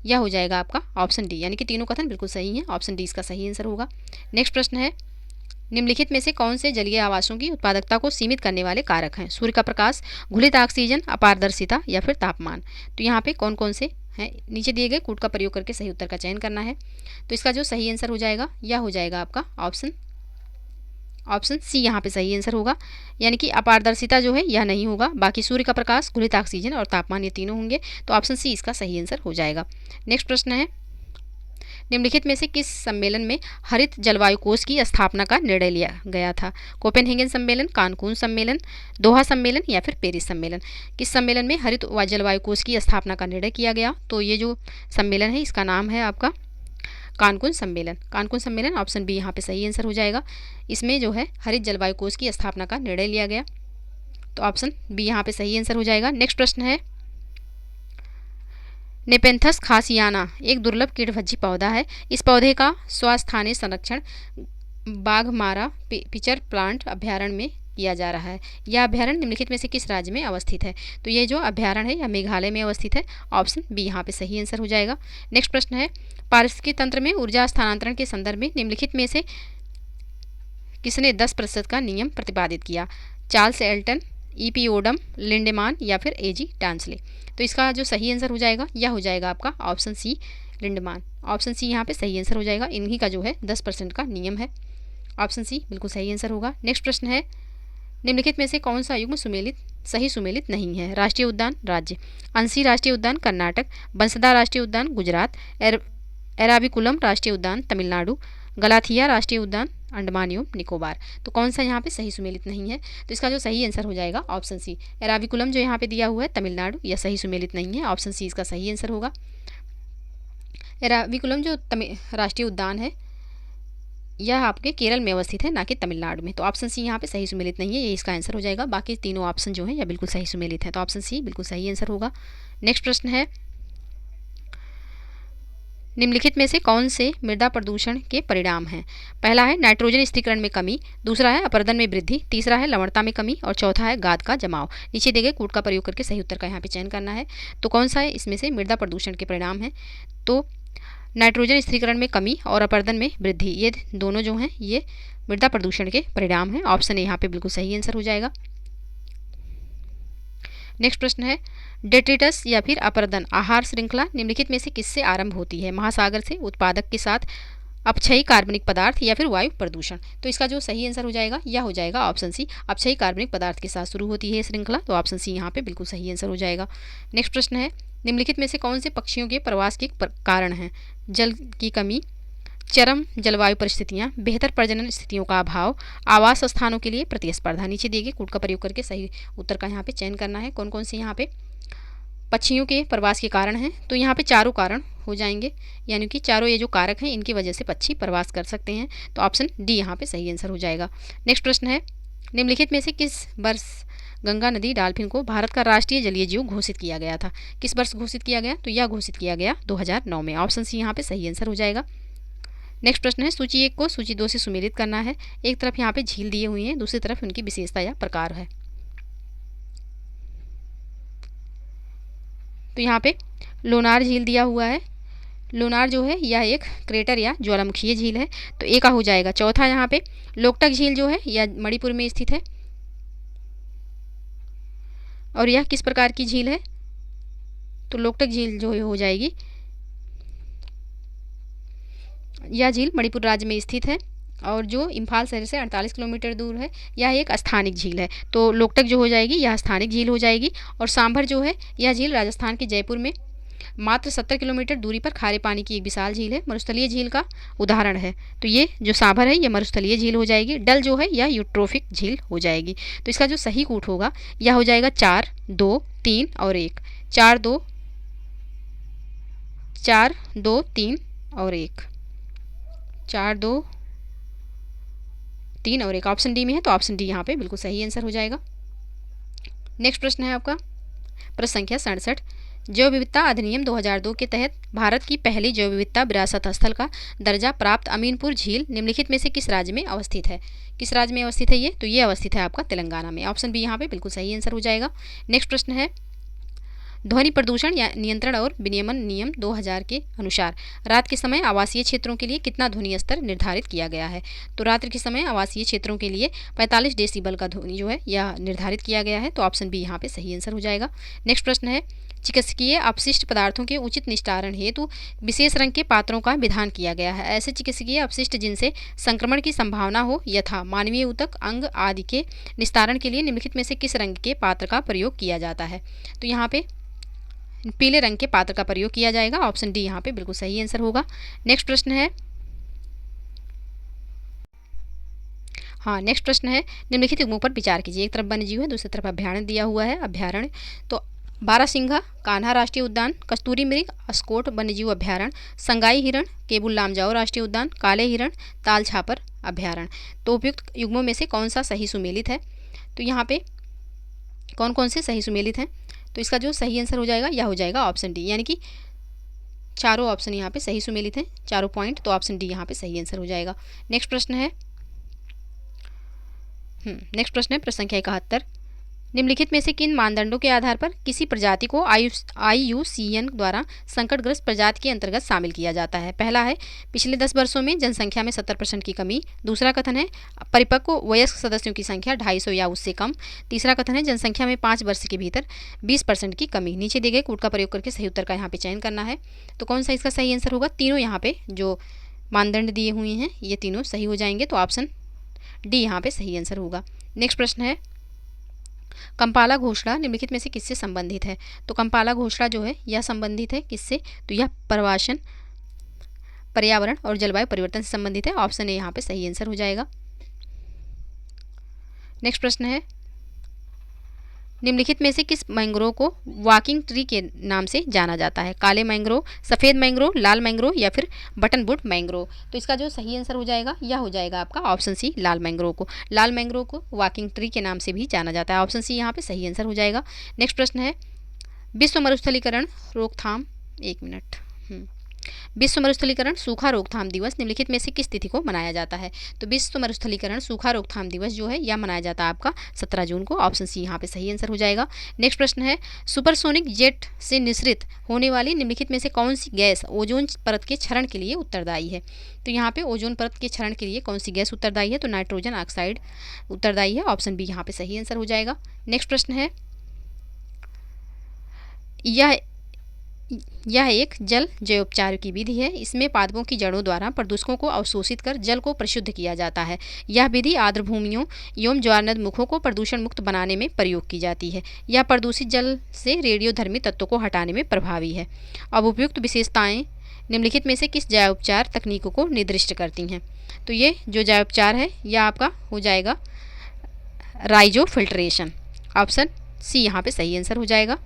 यह हो जाएगा आपका ऑप्शन डी, यानी कि तीनों कथन बिल्कुल सही हैं। ऑप्शन डी इसका सही आंसर होगा। नेक्स्ट प्रश्न है निम्नलिखित में से कौन से जलीय आवासों की उत्पादकता को सीमित करने वाले कारक हैं? सूर्य का प्रकाश, घुलित ऑक्सीजन, अपारदर्शिता या फिर तापमान। तो यहाँ पे कौन कौन से हैं नीचे दिए गए कूट का प्रयोग करके सही उत्तर का चयन करना है। तो इसका जो सही आंसर हो जाएगा यह हो जाएगा आपका ऑप्शन सी यहाँ पे सही आंसर होगा, यानी कि अपारदर्शिता जो है यह नहीं होगा। बाकी सूर्य का प्रकाश, घुलित ऑक्सीजन और तापमान ये तीनों होंगे। तो ऑप्शन सी इसका सही आंसर हो जाएगा। नेक्स्ट प्रश्न है निम्नलिखित में से किस सम्मेलन में हरित जलवायु कोष की स्थापना का निर्णय लिया गया था? कोपेनहेगन सम्मेलन, कानकून सम्मेलन, दोहा सम्मेलन या फिर पेरिस सम्मेलन। किस सम्मेलन में हरित जलवायु कोष की स्थापना का निर्णय किया गया? तो ये जो सम्मेलन है इसका नाम है आपका कानकून सम्मेलन। कानकून सम्मेलन ऑप्शन बी यहाँ पे सही आंसर हो जाएगा। इसमें जो है हरित जलवायु कोष की स्थापना का निर्णय लिया गया। तो ऑप्शन बी यहाँ पे सही आंसर हो जाएगा। नेक्स्ट प्रश्न है नेपेंथस खासियाना एक दुर्लभ कीटभक्षी पौधा है। इस पौधे का स्वास्थानीय संरक्षण बाघमारा पिचर प्लांट अभ्यारण्य में किया जा रहा है। यह अभ्यारण्य निम्नलिखित में से किस राज्य में अवस्थित है? तो ये जो अभ्यारण्य है यह मेघालय में अवस्थित है। ऑप्शन बी यहाँ पे सही आंसर हो जाएगा। नेक्स्ट प्रश्न है पारिस्थितिकी तंत्र में ऊर्जा स्थानांतरण के संदर्भ में निम्नलिखित में से किसने 10% का नियम प्रतिपादित किया? Charles Elton, E P. Odum, Lindeman या फिर ए.जी. डांसले। तो इसका जो सही आंसर हो जाएगा यह हो जाएगा आपका ऑप्शन सी लिंडेमान। ऑप्शन सी यहाँ पे सही आंसर हो जाएगा। इन्हीं का जो है 10% का नियम है। ऑप्शन सी बिल्कुल सही आंसर होगा। नेक्स्ट प्रश्न है निम्नलिखित में से कौन सा युग्म सही सुमेलित नहीं है? राष्ट्रीय उद्यान राज्य, अंशी राष्ट्रीय उद्यान कर्नाटक, बंसदा राष्ट्रीय उद्यान गुजरात, एराविकुलम राष्ट्रीय उद्यान तमिलनाडु, गलाथिया राष्ट्रीय उद्यान अंडमान एवं निकोबार। तो कौन सा यहाँ पे सही सुमेलित नहीं है? तो इसका जो सही आंसर हो जाएगा ऑप्शन सी एराविकुलम जो यहाँ पे दिया हुआ है तमिलनाडु, यह सही सुमेलित नहीं है। ऑप्शन सी इसका सही आंसर होगा। एराविकुलम जो राष्ट्रीय उद्यान है यह आपके केरल में अवस्थित है, ना कि तमिलनाडु में। तो ऑप्शन सी यहाँ पे सही सुमेलित नहीं है, ये इसका आंसर हो जाएगा। बाकी तीनों ऑप्शन जो है यह बिल्कुल सही सुमेलित है। तो ऑप्शन सी बिल्कुल सही आंसर होगा। नेक्स्ट प्रश्न है निम्नलिखित में से कौन से मृदा प्रदूषण के परिणाम हैं? पहला है नाइट्रोजन स्थिरीकरण में कमी, दूसरा है अपरदन में वृद्धि, तीसरा है लवणता में कमी और चौथा है गाद का जमाव। नीचे दिए गए कूट का प्रयोग करके सही उत्तर का यहाँ पे चयन करना है। तो कौन सा है इसमें से मृदा प्रदूषण के परिणाम है? तो नाइट्रोजन स्थिरीकरण में कमी और अपरदन में वृद्धि, ये दोनों जो हैं ये मृदा प्रदूषण के परिणाम हैं। ऑप्शन ए यहाँ पे बिल्कुल सही आंसर हो जाएगा। नेक्स्ट प्रश्न है डेट्रिटस या फिर अपरदन आहार श्रृंखला निम्नलिखित में से किससे आरंभ होती है? महासागर से, उत्पादक के साथ, अपक्षयी कार्बनिक पदार्थ या फिर वायु प्रदूषण। तो इसका जो सही आंसर हो जाएगा यह हो जाएगा ऑप्शन सी अपक्षयी कार्बनिक पदार्थ के साथ शुरू होती है श्रृंखला। तो ऑप्शन सी यहाँ पे बिल्कुल सही आंसर हो जाएगा। नेक्स्ट प्रश्न है निम्नलिखित में से कौन से पक्षियों के प्रवास के कारण हैं? जल की कमी, चरम जलवायु परिस्थितियाँ, बेहतर प्रजनन स्थितियों का अभाव, आवास स्थानों के लिए प्रतिस्पर्धा। नीचे दिए गए कूट का प्रयोग करके सही उत्तर का यहाँ पे चयन करना है। कौन कौन से यहाँ पे पक्षियों के प्रवास के कारण हैं? तो यहाँ पे चारों कारण हो जाएंगे, यानी कि चारों ये जो कारक हैं इनकी वजह से पक्षी प्रवास कर सकते हैं। तो ऑप्शन डी यहाँ पे सही आंसर हो जाएगा। नेक्स्ट प्रश्न है निम्नलिखित में से किस वर्ष गंगा नदी डॉल्फिन को भारत का राष्ट्रीय जलीय जीव घोषित किया गया था? किस वर्ष घोषित किया गया? तो यह घोषित किया गया 2009 में। ऑप्शन सी यहाँ पे सही आंसर हो जाएगा। नेक्स्ट प्रश्न है सूची 1 को सूची 2 से सुमेलित करना है। एक तरफ यहाँ पे झील दिए हुई हैं, दूसरी तरफ उनकी विशेषता या प्रकार है। तो यहाँ पे लोनार झील दिया हुआ है। लोनार जो है यह एक क्रेटर या ज्वालामुखीय झील है, तो ए का हो जाएगा। चौथा यहाँ पे लोकटक झील जो है यह मणिपुर में स्थित है और यह किस प्रकार की झील है? तो लोकटक झील जो हो जाएगी, यह झील मणिपुर राज्य में स्थित है और जो इम्फाल शहर से 48 किलोमीटर दूर है। यह एक स्थानिक झील है, तो लोकटक जो हो जाएगी यह स्थानिक झील हो जाएगी। और सांभर जो है यह झील राजस्थान के जयपुर में मात्र 70 किलोमीटर दूरी पर खारे पानी की एक विशाल झील है, मरुस्थलीय झील का उदाहरण है। तो ये जो सांभर है यह मरुस्थलीय झील हो जाएगी। डल जो है यह यूट्रोफिक झील हो जाएगी। तो इसका जो सही कूट होगा यह हो जाएगा 4, 2, 3 और 1। 4, 2, 3 और 1। 4, 2, 3 और 1 ऑप्शन डी में है। तो ऑप्शन डी यहाँ पे बिल्कुल सही आंसर हो जाएगा। नेक्स्ट प्रश्न है आपका प्रश्न संख्या 67। जैव विविधता अधिनियम 2002 के तहत भारत की पहली जैव विविधता विरासत स्थल का दर्जा प्राप्त अमीनपुर झील निम्नलिखित में से किस राज्य में अवस्थित है? किस राज्य में अवस्थित है ये? तो ये अवस्थित है आपका तेलंगाना में। ऑप्शन बी यहाँ पे बिल्कुल सही आंसर हो जाएगा। नेक्स्ट प्रश्न है ध्वनि प्रदूषण या नियंत्रण और विनियमन नियम 2000 के अनुसार रात के समय आवासीय क्षेत्रों के लिए कितना ध्वनि स्तर निर्धारित किया गया है? तो रात्रि के समय आवासीय क्षेत्रों के लिए 45 डेसिबल का ध्वनि जो है यह निर्धारित किया गया है। तो ऑप्शन बी यहाँ पे सही आंसर हो जाएगा। नेक्स्ट प्रश्न है चिकित्सकीय अपशिष्ट पदार्थों के उचित निस्तारण हेतु विशेष रंग के पात्रों का विधान किया गया है। ऐसे चिकित्सकीय अपशिष्ट जिनसे संक्रमण की संभावना हो यथा मानवीय ऊतक अंग आदि के निस्तारण के लिए निम्नलिखित में से किस रंग के पात्र का प्रयोग किया जाता है? तो यहाँ पे पीले रंग के पात्र का प्रयोग किया जाएगा। ऑप्शन डी यहाँ पे बिल्कुल सही आंसर होगा। नेक्स्ट प्रश्न है नेक्स्ट प्रश्न है निम्नलिखित युग्मों पर विचार कीजिए। एक तरफ वन्य जीव है, दूसरी तरफ अभ्यारण्य दिया हुआ है। अभ्यारण्य तो बारासिंघा कान्हा राष्ट्रीय उद्यान, कस्तूरी मृग अस्कोट वन्यजीव अभ्यारण्य, संगाई हिरण केबुल लामजाओ राष्ट्रीय उद्यान, काले हिरण ताल छापर अभ्यारण्य। तो उपयुक्त युग्मों में से कौन सा सही सुमेलित है? तो यहाँ पे कौन कौन से सही सुमेलित हैं? तो इसका जो सही आंसर हो जाएगा यह हो जाएगा ऑप्शन डी, यानी कि चारों ऑप्शन यहाँ पे सही सुमेलित हैं, चारों पॉइंट। तो ऑप्शन डी यहाँ पे सही आंसर हो जाएगा। नेक्स्ट प्रश्न है प्रश्न संख्या 71। निम्नलिखित में से किन मानदंडों के आधार पर किसी प्रजाति को IUCN द्वारा संकटग्रस्त प्रजाति के अंतर्गत शामिल किया जाता है? पहला है पिछले 10 वर्षों में जनसंख्या में 70% की कमी। दूसरा कथन है परिपक्व वयस्क सदस्यों की संख्या 250 या उससे कम। तीसरा कथन है जनसंख्या में 5 वर्ष के भीतर 20% की कमी। नीचे दिए गए कोड का प्रयोग करके सही उत्तर का यहाँ पे चयन करना है। तो कौन सा इसका सही आंसर होगा? तीनों यहाँ पे जो मानदंड दिए हुए हैं ये तीनों सही हो जाएंगे। तो ऑप्शन डी यहाँ पे सही आंसर होगा। नेक्स्ट प्रश्न है कंपाला घोषणा निम्नलिखित में से किससे संबंधित है? तो कंपाला घोषणा जो है यह संबंधित है किससे? तो यह प्रवासन पर्यावरण और जलवायु परिवर्तन से संबंधित है। ऑप्शन ए यहाँ पे सही आंसर हो जाएगा। नेक्स्ट प्रश्न है निम्नलिखित में से किस मैंग्रोव को वॉकिंग ट्री के नाम से जाना जाता है? काले मैंग्रोव, सफ़ेद मैंग्रोव, लाल मैंग्रोव या फिर बटनवुड मैंग्रोव। तो इसका जो सही आंसर हो जाएगा यह हो जाएगा आपका ऑप्शन सी लाल मैंग्रोव को। लाल मैंग्रोव को वॉकिंग ट्री के नाम से भी जाना जाता है। ऑप्शन सी यहाँ पे सही आंसर हो जाएगा। नेक्स्ट प्रश्न है विश्व मरुस्थलीकरण रोकथाम विश्व मरुस्थलीकरण सूखा रोकथाम दिवस निम्नलिखित में से किस तिथि को मनाया जाता है? तो विश्व मरुस्थलीकरण सूखा रोकथाम दिवस जो है यह मनाया जाता है आपका 17 जून को। ऑप्शन सी यहाँ पे सही आंसर हो जाएगा। नेक्स्ट प्रश्न है सुपरसोनिक जेट से निःसृत होने वाली निम्नलिखित में से कौन सी गैस ओजोन परत के क्षरण के लिए उत्तरदायी है? तो यहाँ पे ओजोन परत के क्षरण के लिए कौन सी गैस उत्तरदायी है? तो नाइट्रोजन ऑक्साइड उत्तरदायी है। ऑप्शन बी यहाँ पे सही आंसर हो जाएगा। नेक्स्ट प्रश्न है यह एक जल जैवोपचार की विधि है। इसमें पादपों की जड़ों द्वारा प्रदूषकों को अवशोषित कर जल को परिशुद्ध किया जाता है। यह विधि आर्द्र भूमियों एवं ज्वारनदमुखों को प्रदूषण मुक्त बनाने में प्रयोग की जाती है। यह प्रदूषित जल से रेडियोधर्मी तत्वों को हटाने में प्रभावी है। अब उपयुक्त विशेषताएं निम्नलिखित में से किस जैवोपचार तकनीकों को निर्दिष्ट करती हैं? तो ये जो जैवोपचार है यह आपका हो जाएगा राइजो फिल्ट्रेशन। ऑप्शन सी यहाँ पे सही आंसर हो जाएगा।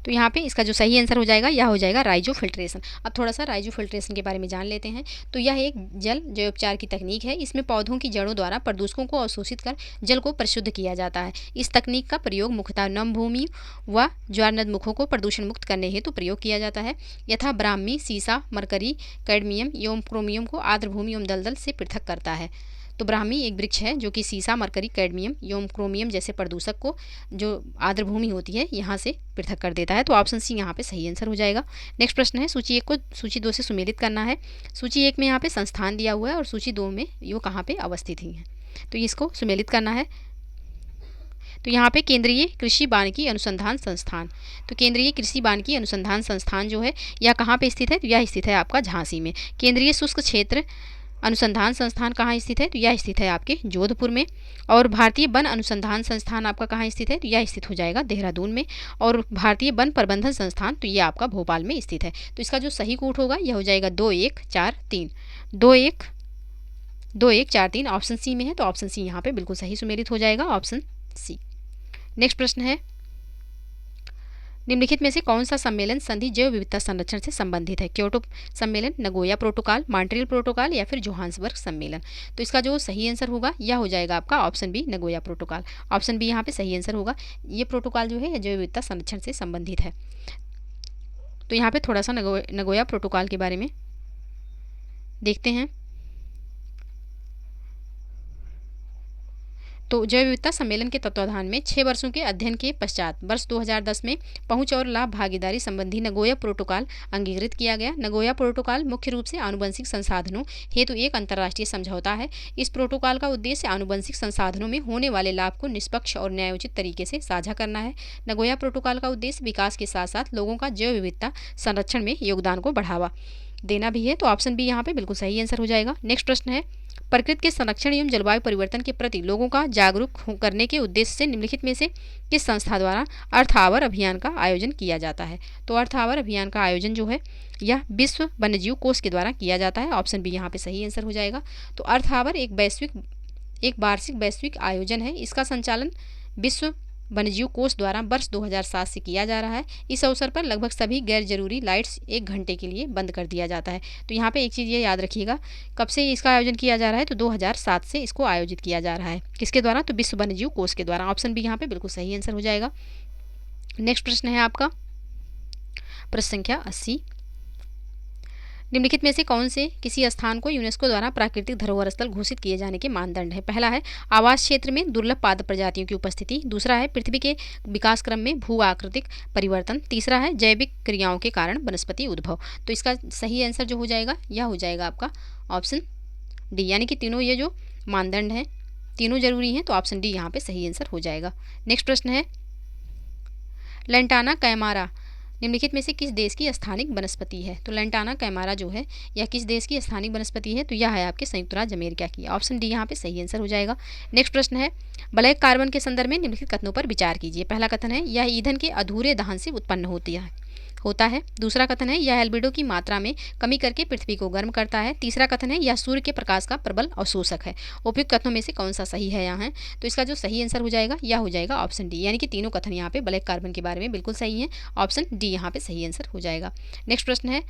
तो यहाँ पे इसका जो सही आंसर हो जाएगा यह हो जाएगा राइजो फिल्ट्रेशन। अब थोड़ा सा राइजो फिल्ट्रेशन के बारे में जान लेते हैं। तो यह एक जल जैवोपचार की तकनीक है। इसमें पौधों की जड़ों द्वारा प्रदूषकों को अवशोषित कर जल को परिशुद्ध किया जाता है। इस तकनीक का प्रयोग मुख्यतः नम भूमि व ज्वारनदमुखों को प्रदूषण मुक्त करने हेतु प्रयोग किया जाता है। यथा ब्राह्मी सीसा मरकरी कैडमियम एवं क्रोमियम को आर्द्र भूमि एवं दलदल से पृथक करता है। तो ब्राह्मी एक वृक्ष है जो कि सीसा मरकरी कैडमियम एवं क्रोमियम जैसे प्रदूषक को जो आर्द्र भूमि होती है यहाँ से पृथक कर देता है। तो ऑप्शन सी यहाँ पे सही आंसर हो जाएगा। नेक्स्ट प्रश्न है सूची 1 को सूची 2 से सुमेलित करना है। सूची 1 में यहाँ पे संस्थान दिया हुआ है और सूची 2 में वो कहाँ पे अवस्थित ही है, तो इसको सुमेलित करना है। तो यहाँ पे केंद्रीय कृषि वानिकी अनुसंधान संस्थान, तो केंद्रीय कृषि वानिकी अनुसंधान संस्थान जो है यह कहाँ पे स्थित है? तो यह स्थित है आपका झांसी में। केंद्रीय शुष्क क्षेत्र अनुसंधान संस्थान कहाँ स्थित है? तो यह स्थित है आपके जोधपुर में। और भारतीय वन अनुसंधान संस्थान आपका कहाँ स्थित है? तो यह स्थित हो जाएगा देहरादून में। और भारतीय वन प्रबंधन संस्थान तो यह आपका भोपाल में स्थित है। तो इसका जो सही कोड होगा यह हो जाएगा 2143 2143 ऑप्शन सी में है। तो ऑप्शन सी यहाँ पे बिल्कुल सही सुमेलित हो जाएगा, ऑप्शन सी। नेक्स्ट प्रश्न है निम्नलिखित में से कौन सा सम्मेलन संधि जैव विविधता संरक्षण से संबंधित है? क्योटो सम्मेलन, नगोया प्रोटोकॉल, मॉन्ट्रियल प्रोटोकॉल या फिर जोहान्सबर्ग सम्मेलन। तो इसका जो सही आंसर होगा यह हो जाएगा आपका option B, Nagoya protocol. Option B यहाँ पे सही आंसर होगा। ये प्रोटोकॉल जो है जैव विविधता संरक्षण से संबंधित है। तो यहाँ पे थोड़ा सा नगोया प्रोटोकॉल के बारे में देखते हैं। तो जैव विविधता सम्मेलन के तत्वाधान में 6 वर्षों के अध्ययन के पश्चात वर्ष 2010 में पहुंच और लाभ भागीदारी संबंधी नगोया प्रोटोकॉल अंगीकृत किया गया। नगोया प्रोटोकॉल मुख्य रूप से आनुवंशिक संसाधनों हेतु एक अंतर्राष्ट्रीय समझौता है। इस प्रोटोकॉल का उद्देश्य आनुवंशिक संसाधनों में होने वाले लाभ को निष्पक्ष और न्यायोचित तरीके से साझा करना है। नगोया प्रोटोकॉल का उद्देश्य विकास के साथ साथ लोगों का जैव विविधता संरक्षण में योगदान को बढ़ावा देना भी है। तो ऑप्शन बी यहाँ पे बिल्कुल सही आंसर हो जाएगा। नेक्स्ट प्रश्न है, प्रकृति के संरक्षण एवं जलवायु परिवर्तन के प्रति लोगों का जागरूक करने के उद्देश्य से निम्नलिखित में से किस संस्था द्वारा अर्थ आवर अभियान का आयोजन किया जाता है? तो अर्थ आवर अभियान का आयोजन जो है यह विश्व वन्यजीव कोष के द्वारा किया जाता है। ऑप्शन बी यहाँ पे सही आंसर हो जाएगा। तो अर्थ आवर एक वार्षिक वैश्विक आयोजन है। इसका संचालन विश्व वन्यजीव कोष द्वारा वर्ष 2007 से किया जा रहा है। इस अवसर पर लगभग सभी गैर जरूरी लाइट्स 1 घंटे के लिए बंद कर दिया जाता है। तो यहाँ पे एक चीज़ ये याद रखिएगा, कब से इसका आयोजन किया जा रहा है? तो 2007 से इसको आयोजित किया जा रहा है। किसके द्वारा? तो विश्व वन्यजीव कोष के द्वारा। ऑप्शन बी यहाँ पे बिल्कुल सही आंसर हो जाएगा। नेक्स्ट प्रश्न है आपका प्रश्न संख्या 80। निम्नलिखित में से कौन से किसी स्थान को यूनेस्को द्वारा प्राकृतिक धरोहर स्थल घोषित किए जाने के मानदंड है? पहला है आवास क्षेत्र में दुर्लभ पादप प्रजातियों की उपस्थिति। दूसरा है पृथ्वी के विकास क्रम में भू आकृतिक परिवर्तन। तीसरा है जैविक क्रियाओं के कारण वनस्पति उद्भव। तो इसका सही आंसर जो हो जाएगा यह हो जाएगा आपका ऑप्शन डी, यानी कि तीनों ये जो मानदंड हैं तीनों जरूरी हैं। तो ऑप्शन डी यहाँ पे सही आंसर हो जाएगा। नेक्स्ट प्रश्न है, लैंटाना कैमारा निम्नलिखित में से किस देश की स्थानिक वनस्पति है? तो लैंटाना कैमारा जो है यह किस देश की स्थानिक वनस्पति है? तो यह है आपके संयुक्त राज्य अमेरिका की। ऑप्शन डी यहाँ पे सही आंसर हो जाएगा। नेक्स्ट प्रश्न है, ब्लैक कार्बन के संदर्भ में निम्नलिखित कथनों पर विचार कीजिए। पहला कथन है यह ईंधन के अधूरे दहन से उत्पन्न होता है। दूसरा कथन है यह एल्बिडो की मात्रा में कमी करके पृथ्वी को गर्म करता है। तीसरा कथन है यह सूर्य के प्रकाश का प्रबल अवशोषक है। उपयुक्त कथनों में से कौन सा सही है यहाँ? तो इसका जो सही आंसर हो जाएगा यह हो जाएगा ऑप्शन डी, यानी कि तीनों कथन यहाँ पे ब्लैक कार्बन के बारे में बिल्कुल सही है। ऑप्शन डी यहाँ पे सही आंसर हो जाएगा। नेक्स्ट प्रश्न है,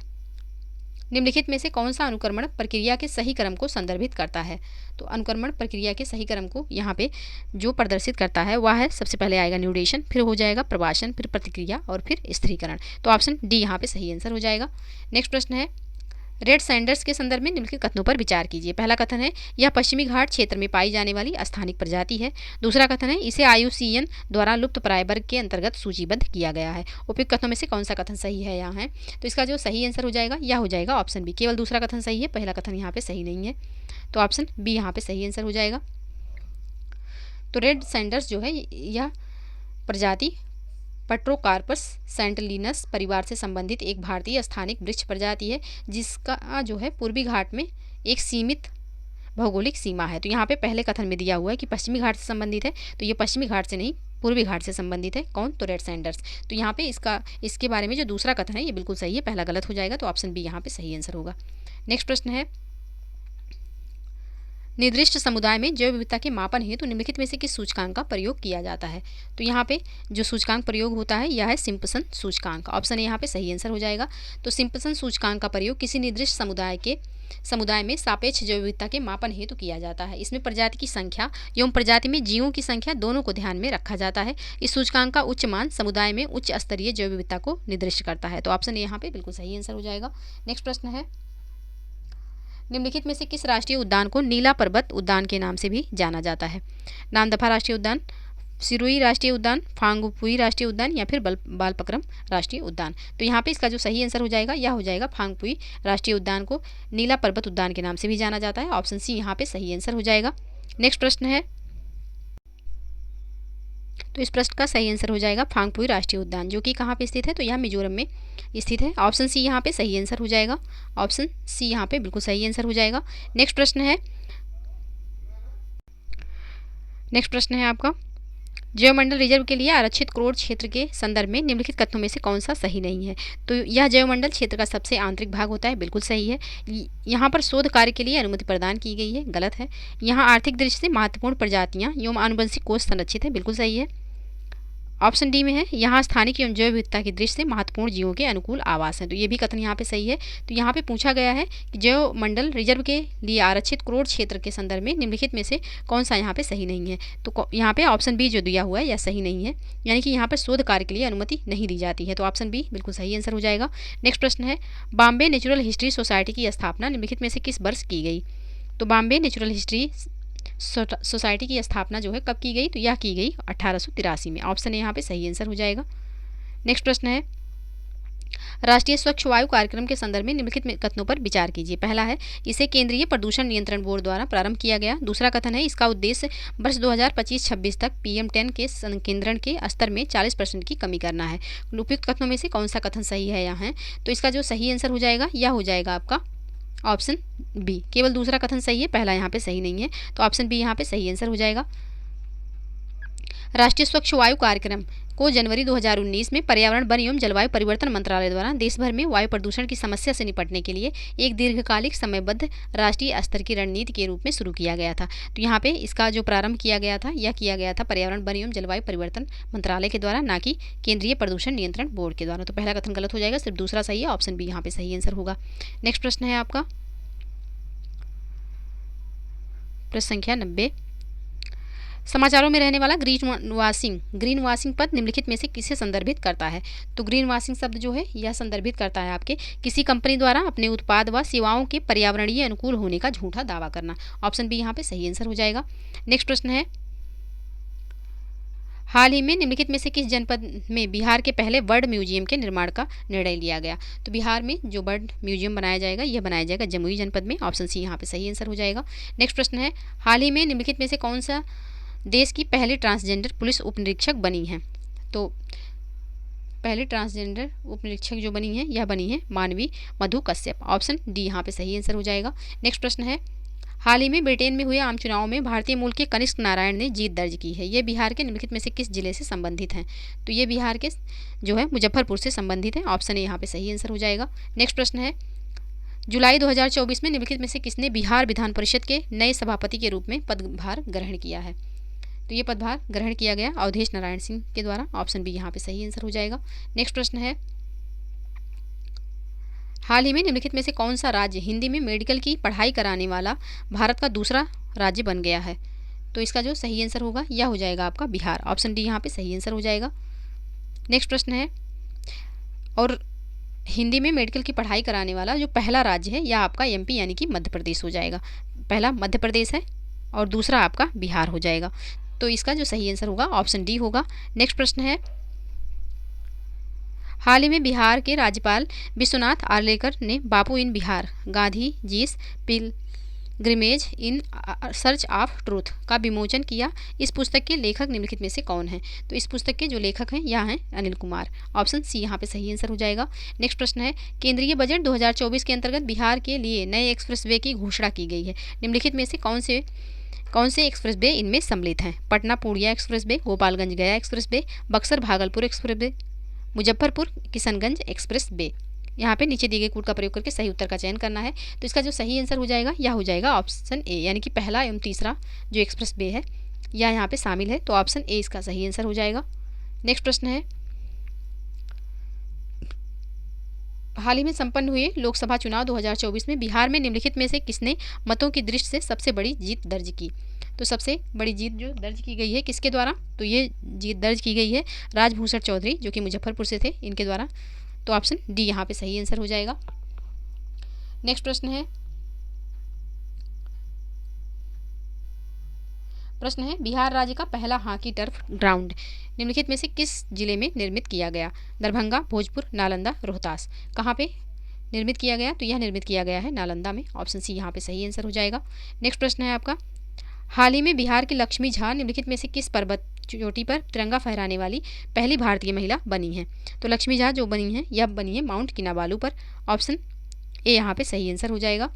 निम्नलिखित में से कौन सा अनुक्रमण प्रक्रिया के सही क्रम को संदर्भित करता है? तो अनुक्रमण प्रक्रिया के सही क्रम को यहाँ पे जो प्रदर्शित करता है वह है, सबसे पहले आएगा न्यूडेशन, फिर हो जाएगा प्रवासन, फिर प्रतिक्रिया और फिर स्थिरीकरण। तो ऑप्शन डी यहाँ पे सही आंसर हो जाएगा। नेक्स्ट प्रश्न है, रेड सैंडर्स के संदर्भ में निम्नलिखित कथनों पर विचार कीजिए। पहला कथन है यह पश्चिमी घाट क्षेत्र में पाई जाने वाली स्थानिक प्रजाति है। दूसरा कथन है इसे IUCN द्वारा लुप्त प्राय वर्ग के अंतर्गत सूचीबद्ध किया गया है। उपयुक्त कथनों में से कौन सा कथन सही है यहाँ है? तो इसका जो सही आंसर हो जाएगा यह हो जाएगा ऑप्शन बी, केवल दूसरा कथन सही है, पहला कथन यहाँ पे सही नहीं है। तो ऑप्शन बी यहाँ पे सही आंसर हो जाएगा। तो रेड सैंडर्स जो है यह प्रजाति पट्रोकार्पस सेंटलिनस परिवार से संबंधित एक भारतीय स्थानिक वृक्ष प्रजाति है, जिसका जो है पूर्वी घाट में एक सीमित भौगोलिक सीमा है। तो यहाँ पे पहले कथन में दिया हुआ है कि पश्चिमी घाट से संबंधित है, तो ये पश्चिमी घाट से नहीं पूर्वी घाट से संबंधित है। कौन? तो रेड सैंडर्स। तो यहाँ पे इसके बारे में जो दूसरा कथन है ये बिल्कुल सही है, पहला गलत हो जाएगा। तो ऑप्शन बी यहाँ पे सही आंसर होगा। नेक्स्ट प्रश्न है, निर्दिष्ट समुदाय में जैव विविधता के मापन हेतु निम्नलिखित में से किस सूचकांक का प्रयोग किया जाता है? तो यहाँ पे जो सूचकांक प्रयोग होता है यह है सिम्पसन सूचकांक। ऑप्शन ए यहाँ पे सही आंसर हो जाएगा। तो सिम्पसन सूचकांक का प्रयोग किसी निर्दिष्ट समुदाय में सापेक्ष जैव विविधता के मापन हेतु किया जाता है। इसमें प्रजाति की संख्या एवं प्रजाति में जीवों की संख्या दोनों को ध्यान में रखा जाता है। इस सूचकांक का उच्च मान समुदाय में उच्च स्तरीय जैव विविधता को निर्दिष्ट करता है। तो ऑप्शन ए यहाँ पे बिल्कुल सही आंसर हो जाएगा। नेक्स्ट प्रश्न है, निम्नलिखित में से किस राष्ट्रीय उद्यान को नीला पर्वत उद्यान के नाम से भी जाना जाता है? नामदफा राष्ट्रीय उद्यान, सिरोही राष्ट्रीय उद्यान, फांगपुई राष्ट्रीय उद्यान या फिर बालपक्रम राष्ट्रीय उद्यान। तो यहाँ पे इसका जो सही आंसर हो जाएगा यह हो जाएगा फांगपुई राष्ट्रीय उद्यान को नीला पर्वत उद्यान के नाम से भी जाना जाता है। ऑप्शन सी यहाँ पे सही आंसर हो जाएगा। नेक्स्ट प्रश्न है, तो इस प्रश्न का सही आंसर हो जाएगा फांगपुई राष्ट्रीय उद्यान, जो कि कहाँ पे स्थित है? तो यह मिजोरम में स्थित है। ऑप्शन सी यहाँ पे सही आंसर हो जाएगा। ऑप्शन सी यहाँ पे बिल्कुल सही आंसर हो जाएगा। नेक्स्ट प्रश्न है आपका, जैवमंडल रिजर्व के लिए आरक्षित क्रोड क्षेत्र के संदर्भ में निम्नलिखित कथनों में से कौन सा सही नहीं है? तो यह जैवमंडल क्षेत्र का सबसे आंतरिक भाग होता है, बिल्कुल सही है। यहाँ पर शोध कार्य के लिए अनुमति प्रदान की गई है, गलत है। यहाँ आर्थिक दृष्टि से महत्वपूर्ण प्रजातियाँ एवं आनुवंशिक कोष संरक्षित है, बिल्कुल सही है। ऑप्शन डी में है, यहाँ स्थानिक एवं जैव विविधता की दृष्टि से महत्वपूर्ण जीवों के अनुकूल आवास हैं। तो ये भी कथन यहाँ पे सही है। तो यहाँ पे पूछा गया है कि जैव मंडल रिजर्व के लिए आरक्षित क्रोड क्षेत्र के संदर्भ में निम्नलिखित में से कौन सा यहाँ पे सही नहीं है। तो यहाँ पे ऑप्शन बी जो दिया हुआ है यह सही नहीं है, यानी कि यहाँ पर शोध कार्य के लिए अनुमति नहीं दी जाती है। तो ऑप्शन बी बिल्कुल सही आंसर हो जाएगा। नेक्स्ट प्रश्न है, बॉम्बे नेचुरल हिस्ट्री सोसाइटी की स्थापना निम्नलिखित में से किस वर्ष की गई। तो बॉम्बे नेचुरल हिस्ट्री सोसाइटी की स्थापना जो है कब की गई, तो यह की गई 1883 में। ऑप्शन यहाँ पे सही आंसर हो जाएगा। नेक्स्ट प्रश्न है, राष्ट्रीय स्वच्छ वायु कार्यक्रम के संदर्भ में निम्नलिखित कथनों पर विचार कीजिए। पहला है, इसे केंद्रीय प्रदूषण नियंत्रण बोर्ड द्वारा प्रारंभ किया गया। दूसरा कथन है, इसका उद्देश्य वर्ष 2025-26 तक PM10 के संकेंद्रण के स्तर में 40% की कमी करना है। उपयुक्त कथनों में से कौन सा कथन सही है यहाँ है, तो इसका जो सही आंसर हो जाएगा यह हो जाएगा आपका ऑप्शन बी। केवल दूसरा कथन सही है, पहला यहाँ पे सही नहीं है। तो ऑप्शन बी यहाँ पे सही आंसर हो जाएगा। राष्ट्रीय स्वच्छ वायु कार्यक्रम को जनवरी 2019 में पर्यावरण, वन एवं जलवायु परिवर्तन मंत्रालय द्वारा देश भर में वायु प्रदूषण की समस्या से निपटने के लिए एक दीर्घकालिक समयबद्ध राष्ट्रीय स्तर की रणनीति के रूप में शुरू किया गया था। तो यहाँ पे इसका जो प्रारंभ किया गया था यह किया गया था पर्यावरण, वन एवं जलवायु परिवर्तन मंत्रालय के द्वारा, ना कि केंद्रीय प्रदूषण नियंत्रण बोर्ड के द्वारा। तो पहला कथन गलत हो जाएगा, सिर्फ दूसरा सही है। ऑप्शन बी यहाँ पे सही आंसर होगा। नेक्स्ट प्रश्न है आपका प्रश्न संख्या 90, समाचारों में रहने वाला ग्रीन वॉशिंग पद निम्नलिखित में से किसे संदर्भित करता है। तो ग्रीन वॉशिंग शब्द जो है यह संदर्भित करता है आपके किसी कंपनी द्वारा अपने उत्पाद व सेवाओं के पर्यावरणीय अनुकूल होने का झूठा दावा करना। ऑप्शन बी यहाँ पे सही आंसर हो जाएगा। नेक्स्ट प्रश्न है, हाल ही में निम्नलिखित में से किस जनपद में बिहार के पहले बर्ड म्यूजियम के निर्माण का निर्णय लिया गया। तो बिहार में जो बर्ड म्यूजियम बनाया जाएगा यह बनाया जाएगा जमुई जनपद में। ऑप्शन सी यहाँ पे सही आंसर हो जाएगा। नेक्स्ट प्रश्न है, हाल ही में निम्नलिखित में से कौन सा देश की पहली ट्रांसजेंडर पुलिस उप निरीक्षक बनी है। तो पहली ट्रांसजेंडर उप निरीक्षक जो बनी है यह बनी है मानवी मधु कश्यप। ऑप्शन डी यहाँ पे सही आंसर हो जाएगा। नेक्स्ट प्रश्न है, हाल ही में ब्रिटेन में हुए आम चुनाव में भारतीय मूल के कनिष्क नारायण ने जीत दर्ज की है। ये बिहार के निम्नलिखित में से किस जिले से संबंधित हैं। तो ये बिहार के जो है मुजफ्फरपुर से संबंधित है। ऑप्शन ए यहाँ पे सही आंसर हो जाएगा। नेक्स्ट प्रश्न है, जुलाई 2024 में निम्नलिखित में से किसने बिहार विधान परिषद के नए सभापति के रूप में पदभार ग्रहण किया है। तो ये पदभार ग्रहण किया गया अवधेश नारायण सिंह के द्वारा। ऑप्शन बी यहाँ पे सही आंसर हो जाएगा। नेक्स्ट प्रश्न है, हाल ही में निम्नलिखित में से कौन सा राज्य हिंदी में मेडिकल की पढ़ाई कराने वाला भारत का दूसरा राज्य बन गया है। तो इसका जो सही आंसर होगा यह हो जाएगा आपका बिहार। ऑप्शन डी यहाँ पे सही आंसर हो जाएगा। नेक्स्ट प्रश्न है, और हिंदी में मेडिकल की पढ़ाई कराने वाला जो पहला राज्य है यह आपका MP यानी कि मध्य प्रदेश हो जाएगा। पहला मध्य प्रदेश है और दूसरा आपका बिहार हो जाएगा। तो इसका जो सही आंसर होगा ऑप्शन डी होगा। नेक्स्ट प्रश्न है, हाल ही में बिहार के राज्यपाल विश्वनाथ आर्लेकर ने बापू इन बिहार, गांधी जीस pilgrimage in search of truth का विमोचन किया। इस पुस्तक के लेखक निम्नलिखित में से कौन है। तो इस पुस्तक के जो लेखक हैं यह हैं अनिल कुमार। ऑप्शन सी यहाँ पे सही आंसर हो जाएगा। नेक्स्ट प्रश्न है, केंद्रीय बजट 2024 के अंतर्गत बिहार के लिए नए एक्सप्रेसवे की घोषणा की गई है। निम्नलिखित में से कौन से एक्सप्रेसवे इनमें सम्मिलित हैं। पटना पूर्णिया एक्सप्रेसवे, गोपालगंज गया expressway, Buxar Bhagalpur expressway, Muzaffarpur Kishanganj expressway. यहाँ पे नीचे दिए गए कोड का प्रयोग करके सही उत्तर का चयन करना है। तो इसका जो सही आंसर हो जाएगा यह हो जाएगा ऑप्शन ए, यानी कि पहला एवं तीसरा जो एक्सप्रेसवे है यह यहाँ पे शामिल है। तो ऑप्शन ए इसका सही आंसर हो जाएगा। नेक्स्ट प्रश्न है, हाल ही में संपन्न हुए लोकसभा चुनाव 2024 में बिहार में निम्नलिखित में से किसने मतों की दृष्टि से सबसे बड़ी जीत दर्ज की। तो सबसे बड़ी जीत जो दर्ज की गई है किसके द्वारा, तो ये जीत दर्ज की गई है राजभूषण चौधरी जो कि मुजफ्फरपुर से थे, इनके द्वारा। तो ऑप्शन डी यहाँ पे सही आंसर हो जाएगा। नेक्स्ट प्रश्न है, बिहार राज्य का पहला हॉकी टर्फ ग्राउंड निम्नलिखित में से किस जिले में निर्मित किया गया। दरभंगा, भोजपुर, नालंदा, रोहतास। कहाँ पे निर्मित किया गया, तो यह निर्मित किया गया है नालंदा में। ऑप्शन सी यहाँ पे सही आंसर हो जाएगा। नेक्स्ट प्रश्न है आपका, हाल ही में बिहार की लक्ष्मी झा निम्नलिखित में से किस पर्वत चोटी पर तिरंगा फहराने वाली पहली भारतीय महिला बनी है। तो लक्ष्मी झा जो बनी है यह बनी है माउंट किनाबालू पर। ऑप्शन ए यहाँ पे सही आंसर हो जाएगा।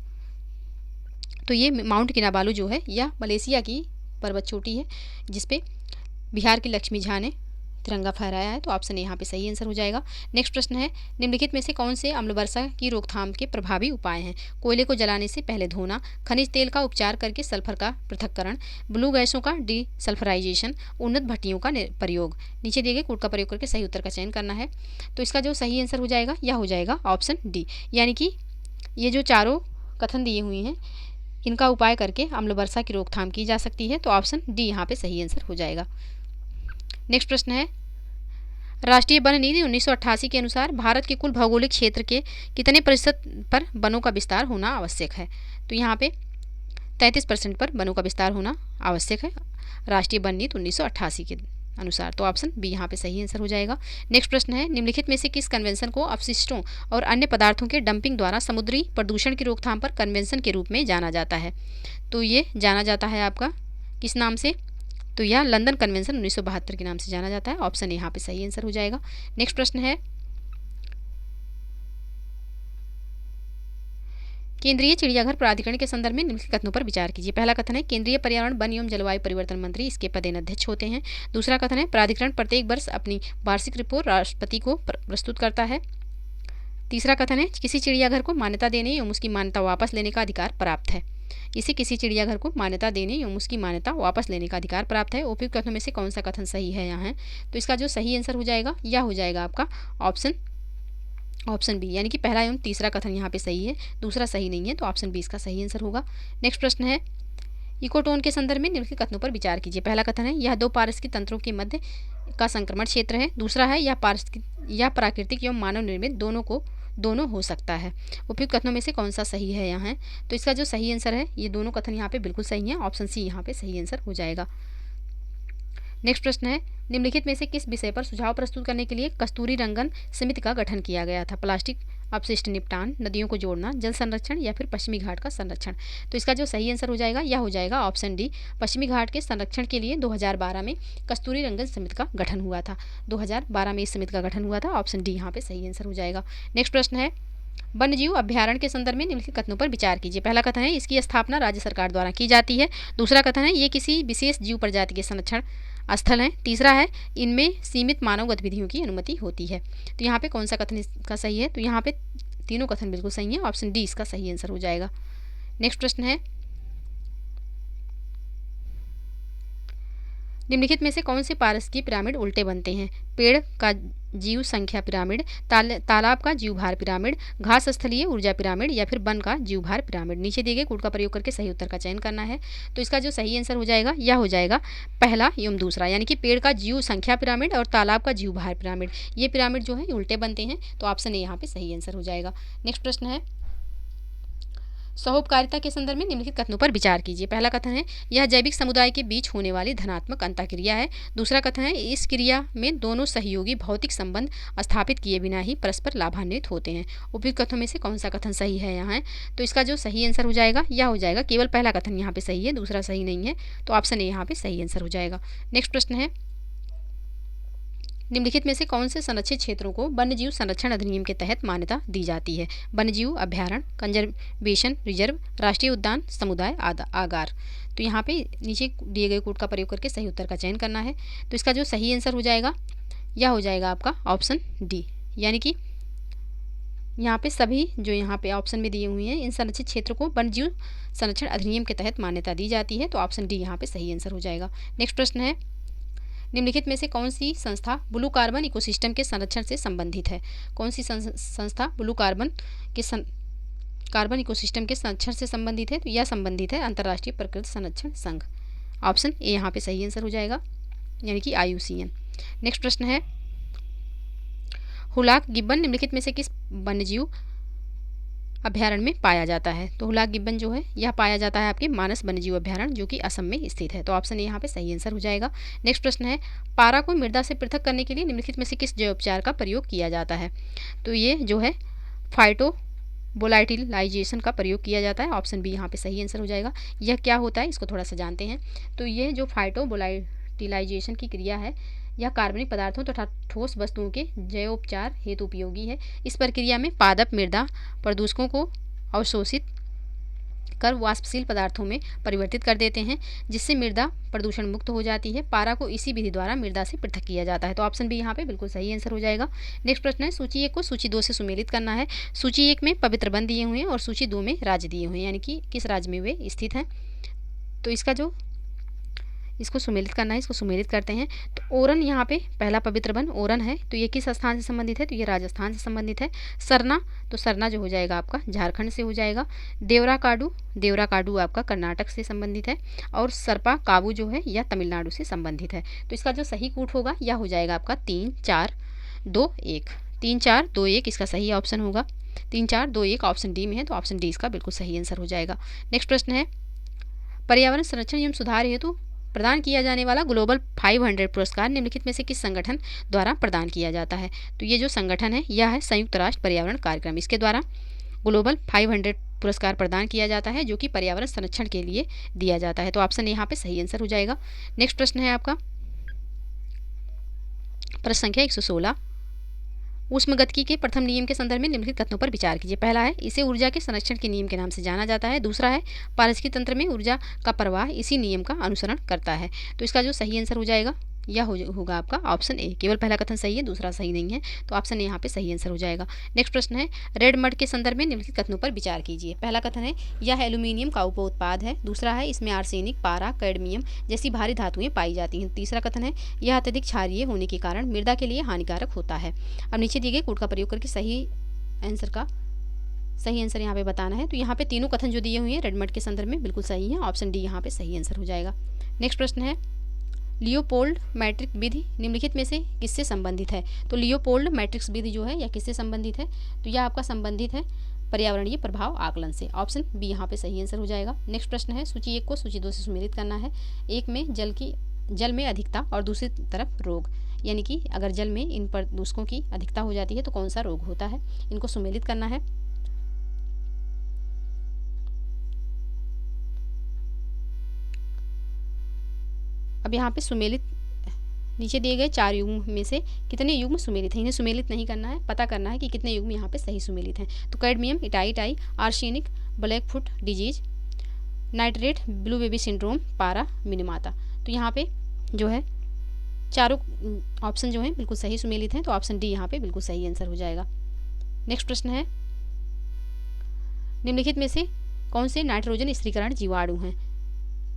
तो ये माउंट किनाबालू जो है यह मलेशिया की पर्वत चोटी है जिसपे बिहार की लक्ष्मी झा ने तिरंगा फहराया है, तो ऑप्शन ए यहाँ पे सही आंसर हो जाएगा। नेक्स्ट प्रश्न है, निम्नलिखित में से कौन से अम्ल वर्षा की रोकथाम के प्रभावी उपाय हैं? कोयले को जलाने से पहले धोना, खनिज तेल का उपचार करके सल्फर का पृथक्करण, ब्लू गैसों का डीसल्फराइजेशन, उन्नत भट्टियों का प्रयोग। नीचे दिए गए कोड का प्रयोग करके सही उत्तर का चयन करना है। तो इसका जो सही आंसर हो जाएगा यह हो जाएगा ऑप्शन डी, यानी कि ये जो चारों कथन दिए हुए हैं इनका उपाय करके अम्ल वर्षा की रोकथाम की जा सकती है, तो ऑप्शन डी यहाँ पे सही आंसर हो जाएगा। नेक्स्ट प्रश्न है, राष्ट्रीय वन नीति 1988 के अनुसार भारत के कुल भौगोलिक क्षेत्र के कितने प्रतिशत पर वनों का विस्तार होना आवश्यक है? तो यहाँ पे 33% पर वनों का विस्तार होना आवश्यक है राष्ट्रीय वन नीति 1988 के अनुसार, तो ऑप्शन बी यहाँ पे सही आंसर हो जाएगा। नेक्स्ट प्रश्न है, निम्नलिखित में से किस कन्वेंशन को अपशिष्टों और अन्य पदार्थों के डंपिंग द्वारा समुद्री प्रदूषण की रोकथाम पर कन्वेंशन के रूप में जाना जाता है? तो ये जाना जाता है आपका किस नाम से? तो यह लंदन कन्वेंशन 1972 के नाम से जाना जाता है, ऑप्शन यहाँ पे सही आंसर हो जाएगा। नेक्स्ट प्रश्न है, केंद्रीय चिड़ियाघर प्राधिकरण के संदर्भ में निम्नलिखित कथनों पर विचार कीजिए। पहला कथन है, केंद्रीय पर्यावरण वन एवं जलवायु परिवर्तन मंत्री इसके पदेनाध्यक्ष होते हैं। दूसरा कथन है, प्राधिकरण प्रत्येक वर्ष अपनी वार्षिक रिपोर्ट राष्ट्रपति को प्रस्तुत करता है। तीसरा कथन है, किसी चिड़ियाघर को मान्यता देने एवं उसकी मान्यता वापस लेने का अधिकार प्राप्त है। इसे किसी चिड़ियाघर को मान्यता देने एवं उसकी मान्यता वापस लेने का अधिकार प्राप्त है। उपयुक्त कथनों में से कौन सा कथन सही है यहाँ? तो इसका जो सही आंसर हो जाएगा यह हो जाएगा आपका ऑप्शन बी, यानी कि पहला एवं तीसरा कथन यहाँ पे सही है, दूसरा सही नहीं है, तो ऑप्शन बी इसका सही आंसर होगा। नेक्स्ट प्रश्न है, इकोटोन के संदर्भ में निम्नलिखित कथनों पर विचार कीजिए। पहला कथन है, यह दो पारिस्थितिक तंत्रों के मध्य का संक्रमण क्षेत्र है। दूसरा है, यह प्राकृतिक एवं मानव निर्मित दोनों हो सकता है। उपयुक्त कथनों में से कौन सा सही है यहाँ? तो इसका जो सही आंसर है ये दोनों कथन यहाँ पे बिल्कुल सही है, ऑप्शन सी यहाँ पे सही आंसर हो जाएगा। नेक्स्ट प्रश्न है, निम्नलिखित में से किस विषय पर सुझाव प्रस्तुत करने के लिए कस्तूरी रंगन समिति का गठन किया गया था? प्लास्टिक अपशिष्ट निपटान, नदियों को जोड़ना, जल संरक्षण या फिर पश्चिमी घाट का संरक्षण? तो इसका जो सही आंसर हो जाएगा यह हो जाएगा ऑप्शन डी, पश्चिमी घाट के संरक्षण के लिए 2012 में कस्तूरी रंगन समिति का गठन हुआ था। 2012 में इस समिति का गठन हुआ था, ऑप्शन डी यहाँ पे सही आंसर हो जाएगा। नेक्स्ट प्रश्न है, वन्यजीव अभ्यारण्य के संदर्भ में निम्नलिखित कथनों पर विचार कीजिए। पहला कथन है, इसकी स्थापना राज्य सरकार द्वारा की जाती है। दूसरा कथन है, ये किसी विशेष जीव प्रजाति के संरक्षण स्थल हैं। तीसरा है, इनमें सीमित मानव गतिविधियों की अनुमति होती है। तो यहाँ पे कौन सा कथन इसका सही है? तो यहाँ पे तीनों कथन बिल्कुल सही है, ऑप्शन डी इसका सही आंसर हो जाएगा। नेक्स्ट प्रश्न है, निम्नलिखित में से कौन से पारिस्थितिकी पिरामिड उल्टे बनते हैं? पेड़ का जीव संख्या पिरामिड, तालाब का जीवभार पिरामिड, घास स्थलीय ऊर्जा पिरामिड या फिर वन का जीवभार पिरामिड? नीचे दिए गए कोड का प्रयोग करके सही उत्तर का चयन करना है। तो इसका जो सही आंसर हो जाएगा यह हो जाएगा पहला एवं दूसरा, यानी कि पेड़ का जीव संख्या पिरामिड और तालाब का जीवभार पिरामिड, ये पिरामिड जो है उल्टे बनते हैं, तो ऑप्शन ए यहाँ पे सही आंसर हो जाएगा। नेक्स्ट प्रश्न है, सहोपकारिता के संदर्भ में निम्नलिखित कथनों पर विचार कीजिए। पहला कथन है, यह जैविक समुदाय के बीच होने वाली धनात्मक अंतःक्रिया है। दूसरा कथन है, इस क्रिया में दोनों सहयोगी भौतिक संबंध स्थापित किए बिना ही परस्पर लाभान्वित होते हैं। उपयुक्त कथनों में से कौन सा कथन सही है यहाँ? तो इसका जो सही आंसर हो जाएगा यह हो जाएगा केवल पहला कथन यहाँ पे सही है, दूसरा सही नहीं है, तो ऑप्शन ए यहाँ पे सही आंसर हो जाएगा। नेक्स्ट प्रश्न है, निम्नलिखित में से कौन से संरक्षित क्षेत्रों को वन्यजीव संरक्षण अधिनियम के तहत मान्यता दी जाती है? वन्यजीव अभ्यारण्य, कंजर्वेशन रिजर्व, राष्ट्रीय उद्यान, समुदाय आगार? तो यहाँ पे नीचे दिए गए कोड का प्रयोग करके सही उत्तर का चयन करना है। तो इसका जो सही आंसर हो जाएगा यह हो जाएगा आपका ऑप्शन डी, यानी कि यहाँ पे सभी जो यहाँ पे ऑप्शन में दिए हुए हैं इन संरक्षित क्षेत्रों को वन्यजीव संरक्षण अधिनियम के तहत मान्यता दी जाती है, तो ऑप्शन डी यहाँ पे सही आंसर हो जाएगा। नेक्स्ट प्रश्न है, निम्नलिखित में से कौन सी संस्था ब्लू कार्बन इकोसिस्टम के संरक्षण से संबंधित है? कौन सी संस्था ब्लू कार्बन कार्बन इकोसिस्टम के संरक्षण से संबंधित है? तो यह संबंधित है अंतर्राष्ट्रीय प्रकृति संरक्षण संघ, ऑप्शन ए यहाँ पे सही आंसर हो जाएगा, यानी कि IUCN। नेक्स्ट प्रश्न है, हुलाक गिब्बन निम्नलिखित में से किस वन्यजीव अभ्यारण्य में पाया जाता है? तो हुलाक गिब्बन जो है यह पाया जाता है आपके मानस वन्यजीव अभ्यारण्य जो कि असम में स्थित है, तो ऑप्शन ए यहाँ पे सही आंसर हो जाएगा। नेक्स्ट प्रश्न है, पारा को मृदा से पृथक करने के लिए निम्नलिखित में से किस जैवोपचार का प्रयोग किया जाता है? तो ये जो है फाइटोवोलाटिलाइजेशन का प्रयोग किया जाता है, ऑप्शन बी यहाँ पे सही आंसर हो जाएगा। यह क्या होता है इसको थोड़ा सा जानते हैं। तो ये जो फाइटोवोलाटिलाइजेशन की क्रिया है यह कार्बनिक पदार्थों तथा ठोस वस्तुओं के जैवोपचार हेतु उपयोगी है। इस प्रक्रिया में पादप मृदा प्रदूषकों को अवशोषित कर वाष्पशील पदार्थों में परिवर्तित कर देते हैं, जिससे मृदा प्रदूषण मुक्त हो जाती है। पारा को इसी विधि द्वारा मृदा से पृथक किया जाता है। तो ऑप्शन बी यहाँ पे बिल्कुल सही आंसर हो जाएगा। नेक्स्ट प्रश्न है, सूची 1 को सूची 2 से सुमेलित करना है। सूची 1 में पवित्र वन दिए हुए हैं और सूची 2 में राज्य दिए हुए हैं, यानी कि किस राज्य में वे स्थित हैं। तो इसको सुमेलित करना है, इसको सुमेलित करते हैं। तो ओरन यहाँ पे पहला पवित्र वन ओरन है, तो ये किस स्थान से संबंधित है, तो ये राजस्थान से संबंधित है। सरना, तो सरना जो हो जाएगा आपका झारखंड से हो जाएगा। देवरा काडू आपका कर्नाटक से संबंधित है। और सरपा काबू जो है यह तमिलनाडु से संबंधित है। तो इसका जो सही कूट होगा यह हो जाएगा आपका 3 4 2 1। 3 4 2 1 इसका सही ऑप्शन होगा। 3 4 2 1 ऑप्शन डी में है, तो ऑप्शन डी इसका बिल्कुल सही आंसर हो जाएगा। नेक्स्ट प्रश्न है, पर्यावरण संरक्षण एवं सुधार हेतु प्रदान किया जाने वाला ग्लोबल 500 पुरस्कार निम्नलिखित में से किस संगठन द्वारा प्रदान किया जाता है। तो ये जो संगठन है यह है संयुक्त राष्ट्र पर्यावरण कार्यक्रम। इसके द्वारा ग्लोबल 500 पुरस्कार प्रदान किया जाता है, जो कि पर्यावरण संरक्षण के लिए दिया जाता है। तो ऑप्शन यहाँ पे सही आंसर हो जाएगा। नेक्स्ट प्रश्न है आपका प्रश्न संख्या 116, ऊष्मगतिकी के प्रथम नियम के संदर्भ में निम्नलिखित कथनों पर विचार कीजिए। पहला है, इसे ऊर्जा के संरक्षण के नियम के नाम से जाना जाता है। दूसरा है, पारिस्थितिकी तंत्र में ऊर्जा का प्रवाह इसी नियम का अनुसरण करता है। तो इसका जो सही आंसर हो जाएगा यह होगा आपका ऑप्शन ए। केवल पहला कथन सही है, दूसरा सही नहीं है, तो ऑप्शन ए यहाँ पे सही आंसर हो जाएगा। नेक्स्ट प्रश्न है, रेड मड के संदर्भ में निम्नलिखित कथनों पर विचार कीजिए। पहला कथन है, यह एल्यूमिनियम का उप उत्पाद है। दूसरा है, इसमें आर्सेनिक, पारा, कैडमियम जैसी भारी धातुएं पाई जाती हैं। तीसरा कथन है, यह अत्यधिक क्षारीय होने के कारण मृदा के लिए हानिकारक होता है। अब नीचे दिए गए कोड का प्रयोग करके सही आंसर यहाँ पे बताना है। तो यहाँ पे तीनों कथन जो दिए हुए हैं रेडमड के संदर्भ में बिल्कुल सही है, ऑप्शन डी यहाँ पे सही आंसर हो जाएगा। नेक्स्ट प्रश्न है, लियोपोल्ड मैट्रिक्स विधि निम्नलिखित में से किससे संबंधित है। तो लियोपोल्ड मैट्रिक्स विधि जो है यह किससे संबंधित है, तो यह आपका संबंधित है पर्यावरणीय प्रभाव आकलन से। ऑप्शन बी यहाँ पे सही आंसर हो जाएगा। नेक्स्ट प्रश्न है, सूची 1 को सूची 2 से सुमेलित करना है। एक में जल में अधिकता और दूसरी तरफ रोग, यानी कि अगर जल में इन प्रदूषकों की अधिकता हो जाती है तो कौन सा रोग होता है, इनको सुमेलित करना है। अब यहाँ पे सुमेलित नीचे दिए गए 4 युग्म में से कितने युग्म सुमेलित हैं, इन्हें सुमेलित नहीं करना है, पता करना है कि कितने युग्म यहाँ पे सही सुमेलित हैं। तो cadmium, itai, arsenic, Blackfoot disease, nitrate, blue baby syndrome, पारा, मिनीमाता। तो यहाँ पे जो है चारों ऑप्शन जो हैं बिल्कुल सही सुमेलित हैं, तो ऑप्शन डी यहाँ पे बिल्कुल सही आंसर हो जाएगा। नेक्स्ट प्रश्न है, निम्नलिखित में से कौन से नाइट्रोजन स्थिरीकरण जीवाणु हैं।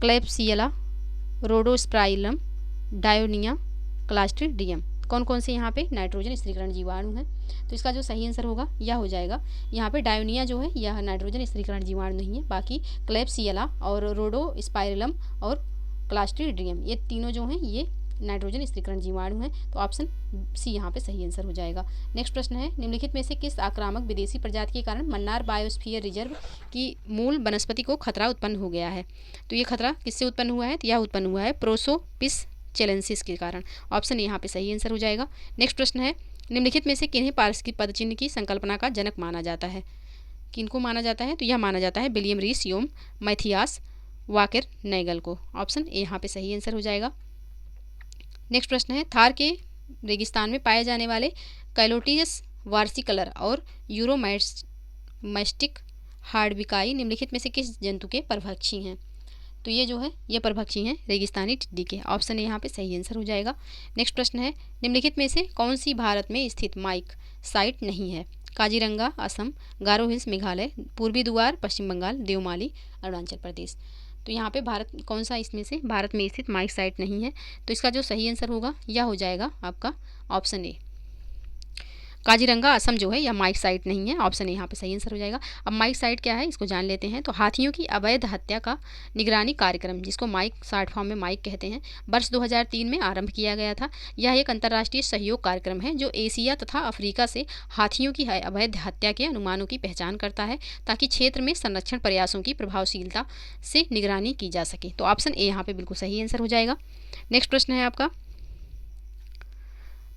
क्लेब्सियला, रोडोस्पाइरलम, डायोनिया, क्लास्ट्रिडियम, कौन कौन से यहाँ पे नाइट्रोजन स्थिरीकरण जीवाणु हैं। तो इसका जो सही आंसर होगा यह हो जाएगा यहाँ पे डायोनिया जो है यह नाइट्रोजन स्थिरीकरण जीवाणु नहीं है, बाकी क्लेब्सियला और रोडोस्पाइरलम और क्लास्ट्रिडियम ये तीनों जो हैं ये नाइट्रोजन स्थिरीकरण जीवाणु हैं। तो ऑप्शन सी यहाँ पे सही आंसर हो जाएगा। नेक्स्ट प्रश्न है, निम्नलिखित में से किस आक्रामक विदेशी प्रजाति के कारण मन्नार बायोस्फीयर रिजर्व की मूल वनस्पति को खतरा उत्पन्न हो गया है। तो ये खतरा किससे उत्पन्न हुआ है, तो यह उत्पन्न हुआ है प्रोसोपिस चैलेंसिस के कारण। ऑप्शन यहाँ पे सही आंसर हो जाएगा। नेक्स्ट प्रश्न है, निम्नलिखित में से किन्हें पारिस्थितिक पदचिन्ह की संकल्पना का जनक माना जाता है। किनको माना जाता है, तो यह माना जाता है विलियम रीस योम, मैथियास वाकर नैगल को। ऑप्शन ए यहाँ पे सही आंसर हो जाएगा। नेक्स्ट प्रश्न है, थार के रेगिस्तान में पाए जाने वाले कैलोटियस वार्सिकलर और यूरोमैस्टिक हार्डविकाई निम्नलिखित में से किस जंतु के परभक्षी हैं। तो ये जो है ये परभक्षी हैं रेगिस्तानी टिड्डी के। ऑप्शन यहाँ पे सही आंसर हो जाएगा। नेक्स्ट प्रश्न है, निम्नलिखित में से कौन सी भारत में स्थित माइक साइट नहीं है। काजीरंगा असम, गारो हिल्स मेघालय, पूर्वी द्वार पश्चिम बंगाल, देवमाली अरुणाचल प्रदेश। तो यहाँ पे भारत कौन सा इसमें से भारत में स्थित माइक साइट नहीं है। तो इसका जो सही आंसर होगा यह हो जाएगा आपका ऑप्शन ए। काजीरंगा असम जो है यह माइक साइट नहीं है, ऑप्शन ए यहाँ पे सही आंसर हो जाएगा। अब माइक साइट क्या है इसको जान लेते हैं। तो हाथियों की अवैध हत्या का निगरानी कार्यक्रम, जिसको माइक शॉर्ट फॉर्म में माइक कहते हैं, वर्ष 2003 में आरंभ किया गया था। यह एक अंतर्राष्ट्रीय सहयोग कार्यक्रम है जो एशिया तथा अफ्रीका से हाथियों की अवैध हत्या के अनुमानों की पहचान करता है, ताकि क्षेत्र में संरक्षण प्रयासों की प्रभावशीलता से निगरानी की जा सके। तो ऑप्शन ए यहाँ पे बिल्कुल सही आंसर हो जाएगा। नेक्स्ट प्रश्न है आपका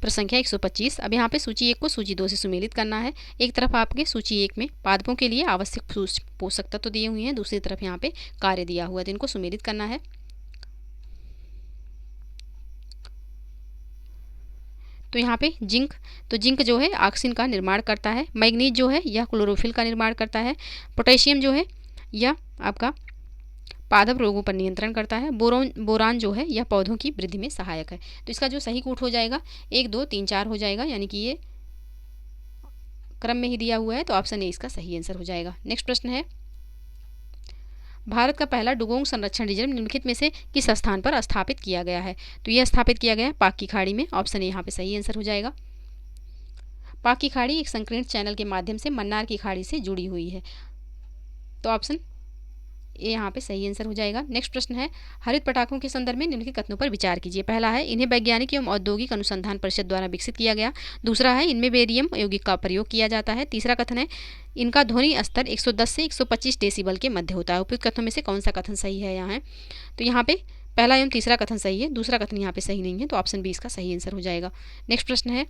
प्रश्न संख्या 125। अब यहाँ पे सूची 1 को सूची 2 से सुमेलित करना है। एक तरफ आपके सूची 1 में पादपों के लिए आवश्यक पोषक तत्व दिए हुए हैं, दूसरी तरफ यहाँ पे कार्य दिया हुआ है, तो इनको सुमेलित करना है। तो यहाँ पे जिंक जो है ऑक्सीजन का निर्माण करता है। मैग्नीज जो है यह क्लोरोफिल का निर्माण करता है। पोटेशियम जो है यह आपका पादप रोगों पर नियंत्रण करता है। बोरान जो है यह पौधों की वृद्धि में सहायक है। तो इसका जो सही कूट हो जाएगा 1, 2, 3, 4 हो जाएगा, यानी कि ये क्रम में ही दिया हुआ है, तो ऑप्शन ए इसका सही आंसर हो जाएगा। नेक्स्ट प्रश्न है, भारत का पहला डुगोंग संरक्षण रिजर्व निम्नलिखित में से किस स्थान पर स्थापित किया गया है? तो यह स्थापित किया गया है पाक की खाड़ी में। ऑप्शन ए यहाँ पे सही आंसर हो जाएगा। पाक की खाड़ी एक संकीर्ण चैनल के माध्यम से मन्नार की खाड़ी से जुड़ी हुई है, तो ऑप्शन ए यहाँ पे सही आंसर हो जाएगा। नेक्स्ट प्रश्न है, हरित पटाखों के संदर्भ में निम्नलिखित कथनों पर विचार कीजिए। पहला है, इन्हें वैज्ञानिक एवं औद्योगिक अनुसंधान परिषद द्वारा विकसित किया गया। दूसरा है, इनमें बेरियम यौगिक का प्रयोग किया जाता है। तीसरा कथन है, इनका ध्वनि स्तर 110 से 125 डेसिबल के मध्य होता है। उपयुक्त कथनों में से कौन सा कथन सही है? यहाँ है तो यहाँ पे पहला एवं तीसरा कथन सही है, दूसरा कथन यहाँ पे सही नहीं है, तो ऑप्शन बी इसका सही आंसर हो जाएगा। नेक्स्ट प्रश्न है,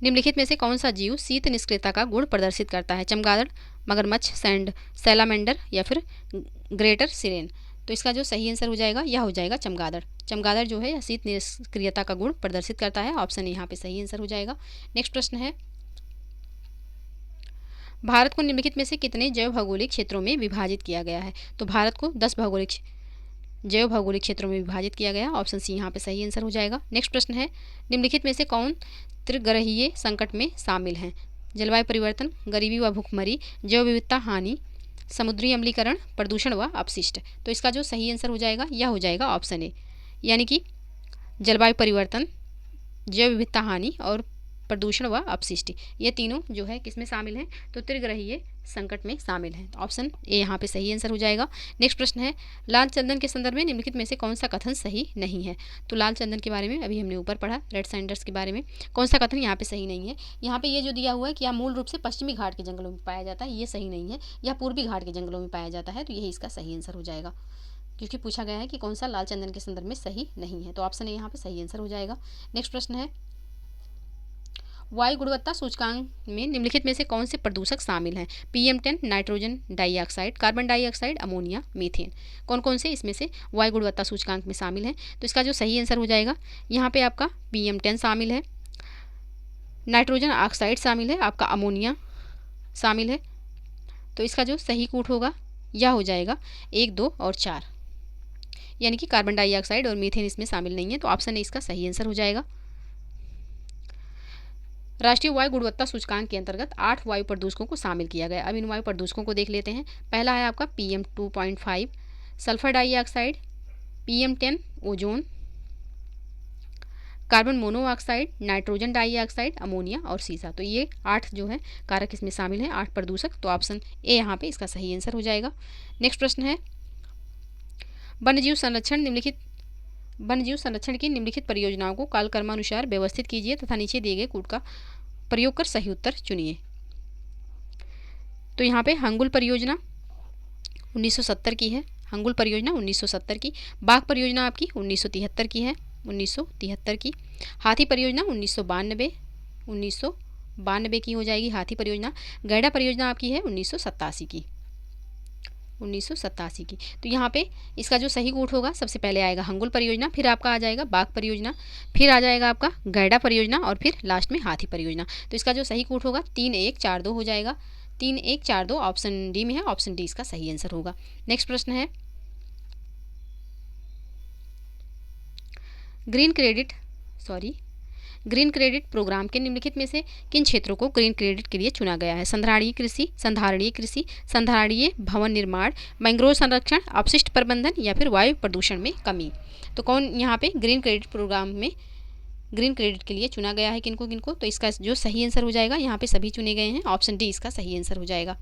निम्नलिखित में से कौन सा जीव शीत निष्क्रियता का गुण प्रदर्शित करता है? चमगादड़, मगरमच्छ, सैलामेंडर या फिर ग्रेटर सिरेन? तो इसका जो सही आंसर हो जाएगा यह हो जाएगा चमगादड़। चमगादड़ जो है यह शीत निष्क्रियता का गुण प्रदर्शित करता है। ऑप्शन यहाँ पे सही आंसर हो जाएगा। नेक्स्ट प्रश्न है, भारत को निम्नलिखित में से कितने जैव भौगोलिक क्षेत्रों में विभाजित किया गया है? तो भारत को 10 जैव भौगोलिक क्षेत्रों में विभाजित किया गया। ऑप्शन सी यहाँ पे सही आंसर हो जाएगा। नेक्स्ट प्रश्न है, निम्नलिखित में से कौन त्रिग्रहीय संकट में शामिल हैं? जलवायु परिवर्तन, गरीबी व भूखमरी, जैव विविधता हानि, समुद्री अम्लीकरण, प्रदूषण व अपशिष्ट? तो इसका जो सही आंसर हो जाएगा यह हो जाएगा ऑप्शन ए, यानी कि जलवायु परिवर्तन, जैव विविधता हानि और प्रदूषण व अपशिष्ट, ये तीनों जो है किसमें शामिल हैं? तो त्रिग्रहीय संकट में शामिल हैं। तो ऑप्शन ए यहाँ पे सही आंसर हो जाएगा। नेक्स्ट प्रश्न है, लाल चंदन के संदर्भ में निम्नलिखित में से कौन सा कथन सही नहीं है? तो लाल चंदन के बारे में अभी हमने ऊपर पढ़ा, रेड सैंडल्स के बारे में, कौन सा कथन यहाँ पे सही नहीं है? यहाँ पे ये जो दिया हुआ है कि यह मूल रूप से पश्चिमी घाट के जंगलों में पाया जाता है, ये सही नहीं है। यह पूर्वी घाट के जंगलों में पाया जाता है, तो यही इसका सही आंसर हो जाएगा, क्योंकि पूछा गया है कि कौन सा लाल चंदन के संदर्भ में सही नहीं है, तो ऑप्शन ए यहाँ पे सही आंसर हो जाएगा। नेक्स्ट प्रश्न है, वायु गुणवत्ता सूचकांक में निम्नलिखित में से कौन से प्रदूषक शामिल हैं? PM10, nitrogen dioxide, carbon dioxide, ammonia, methane? कौन कौन से इसमें से वायु गुणवत्ता सूचकांक में शामिल हैं? तो इसका जो सही आंसर हो जाएगा यहाँ पे आपका PM10 शामिल है, नाइट्रोजन ऑक्साइड शामिल है, आपका अमोनिया शामिल है। तो इसका जो सही कूट होगा यह हो जाएगा 1, 2 और 4, यानी कि कार्बन डाइऑक्साइड और मीथेन इसमें शामिल नहीं है, तो ऑप्शन ए इसका सही आंसर हो जाएगा। राष्ट्रीय वायु गुणवत्ता सूचकांक के अंतर्गत 8 वायु प्रदूषकों को शामिल किया गया। अब इन वायु प्रदूषकों को देख लेते हैं। पहला है आपका PM2.5, sulphur dioxide, PM10, ozone, carbon monoxide, nitrogen dioxide, ammonia और सीसा। तो ये 8 जो है कारक इसमें शामिल हैं, 8 प्रदूषक, तो ऑप्शन ए यहाँ पे इसका सही आंसर हो जाएगा। नेक्स्ट प्रश्न है, वन्यजीव संरक्षण की निम्नलिखित परियोजनाओं को कालक्रमानुसार व्यवस्थित कीजिए तथा नीचे दिए गए कूट का प्रयोग कर सही उत्तर चुनिए। तो यहाँ पे हंगुल परियोजना 1970 की है, हंगुल परियोजना 1970 की। बाघ परियोजना आपकी 1973 की है, 1973 की। हाथी परियोजना 1992 की हो जाएगी हाथी परियोजना। गैडा परियोजना आपकी है 1987 की, 1987 की। तो यहाँ पे इसका जो सही कूट होगा, सबसे पहले आएगा हंगुल परियोजना, फिर आपका आ जाएगा बाघ परियोजना, फिर आ जाएगा आपका गैडा परियोजना और फिर लास्ट में हाथी परियोजना। तो इसका जो सही कूट होगा 3, 1, 4, 2 हो जाएगा। 3, 1, 4, 2 ऑप्शन डी में है, ऑप्शन डी इसका सही आंसर होगा। नेक्स्ट प्रश्न है, ग्रीन क्रेडिट प्रोग्राम के निम्नलिखित में से किन क्षेत्रों को ग्रीन क्रेडिट के लिए चुना गया है? संधारणीय कृषि, संधारणीय भवन निर्माण, मैंग्रोव संरक्षण, अपशिष्ट प्रबंधन या फिर वायु प्रदूषण में कमी? तो कौन यहाँ पे ग्रीन क्रेडिट प्रोग्राम में ग्रीन क्रेडिट के लिए चुना गया है, किनको किनको? तो इसका जो सही आंसर हो जाएगा यहाँ पे सभी चुने गए हैं, ऑप्शन डी इसका सही आंसर हो जाएगा।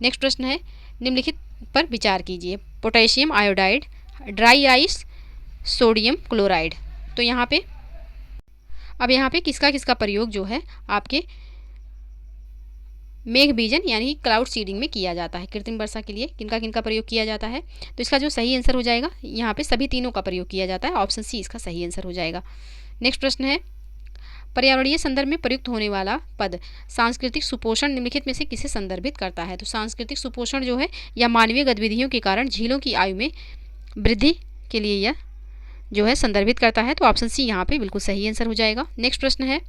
नेक्स्ट प्रश्न है, निम्नलिखित पर विचार कीजिए। Potassium iodide, dry ice, sodium chloride. तो यहाँ पे अब यहाँ पे किसका किसका प्रयोग जो है आपके मेघ बीजन यानी कि क्लाउड सीडिंग में किया जाता है? कृत्रिम वर्षा के लिए किनका किनका प्रयोग किया जाता है? तो इसका जो सही आंसर हो जाएगा यहाँ पे सभी तीनों का प्रयोग किया जाता है, ऑप्शन सी इसका सही आंसर हो जाएगा। नेक्स्ट प्रश्न है, पर्यावरणीय संदर्भ में प्रयुक्त होने वाला पद सांस्कृतिक सुपोषण निम्नलिखित में से किसे संदर्भित करता है? तो सांस्कृतिक सुपोषण जो है या मानवीय गतिविधियों के कारण झीलों की आयु में वृद्धि के लिए यह जो है संदर्भित करता है, तो ऑप्शन सी यहाँ पे बिल्कुल सही आंसर हो जाएगा। नेक्स्ट प्रश्न है,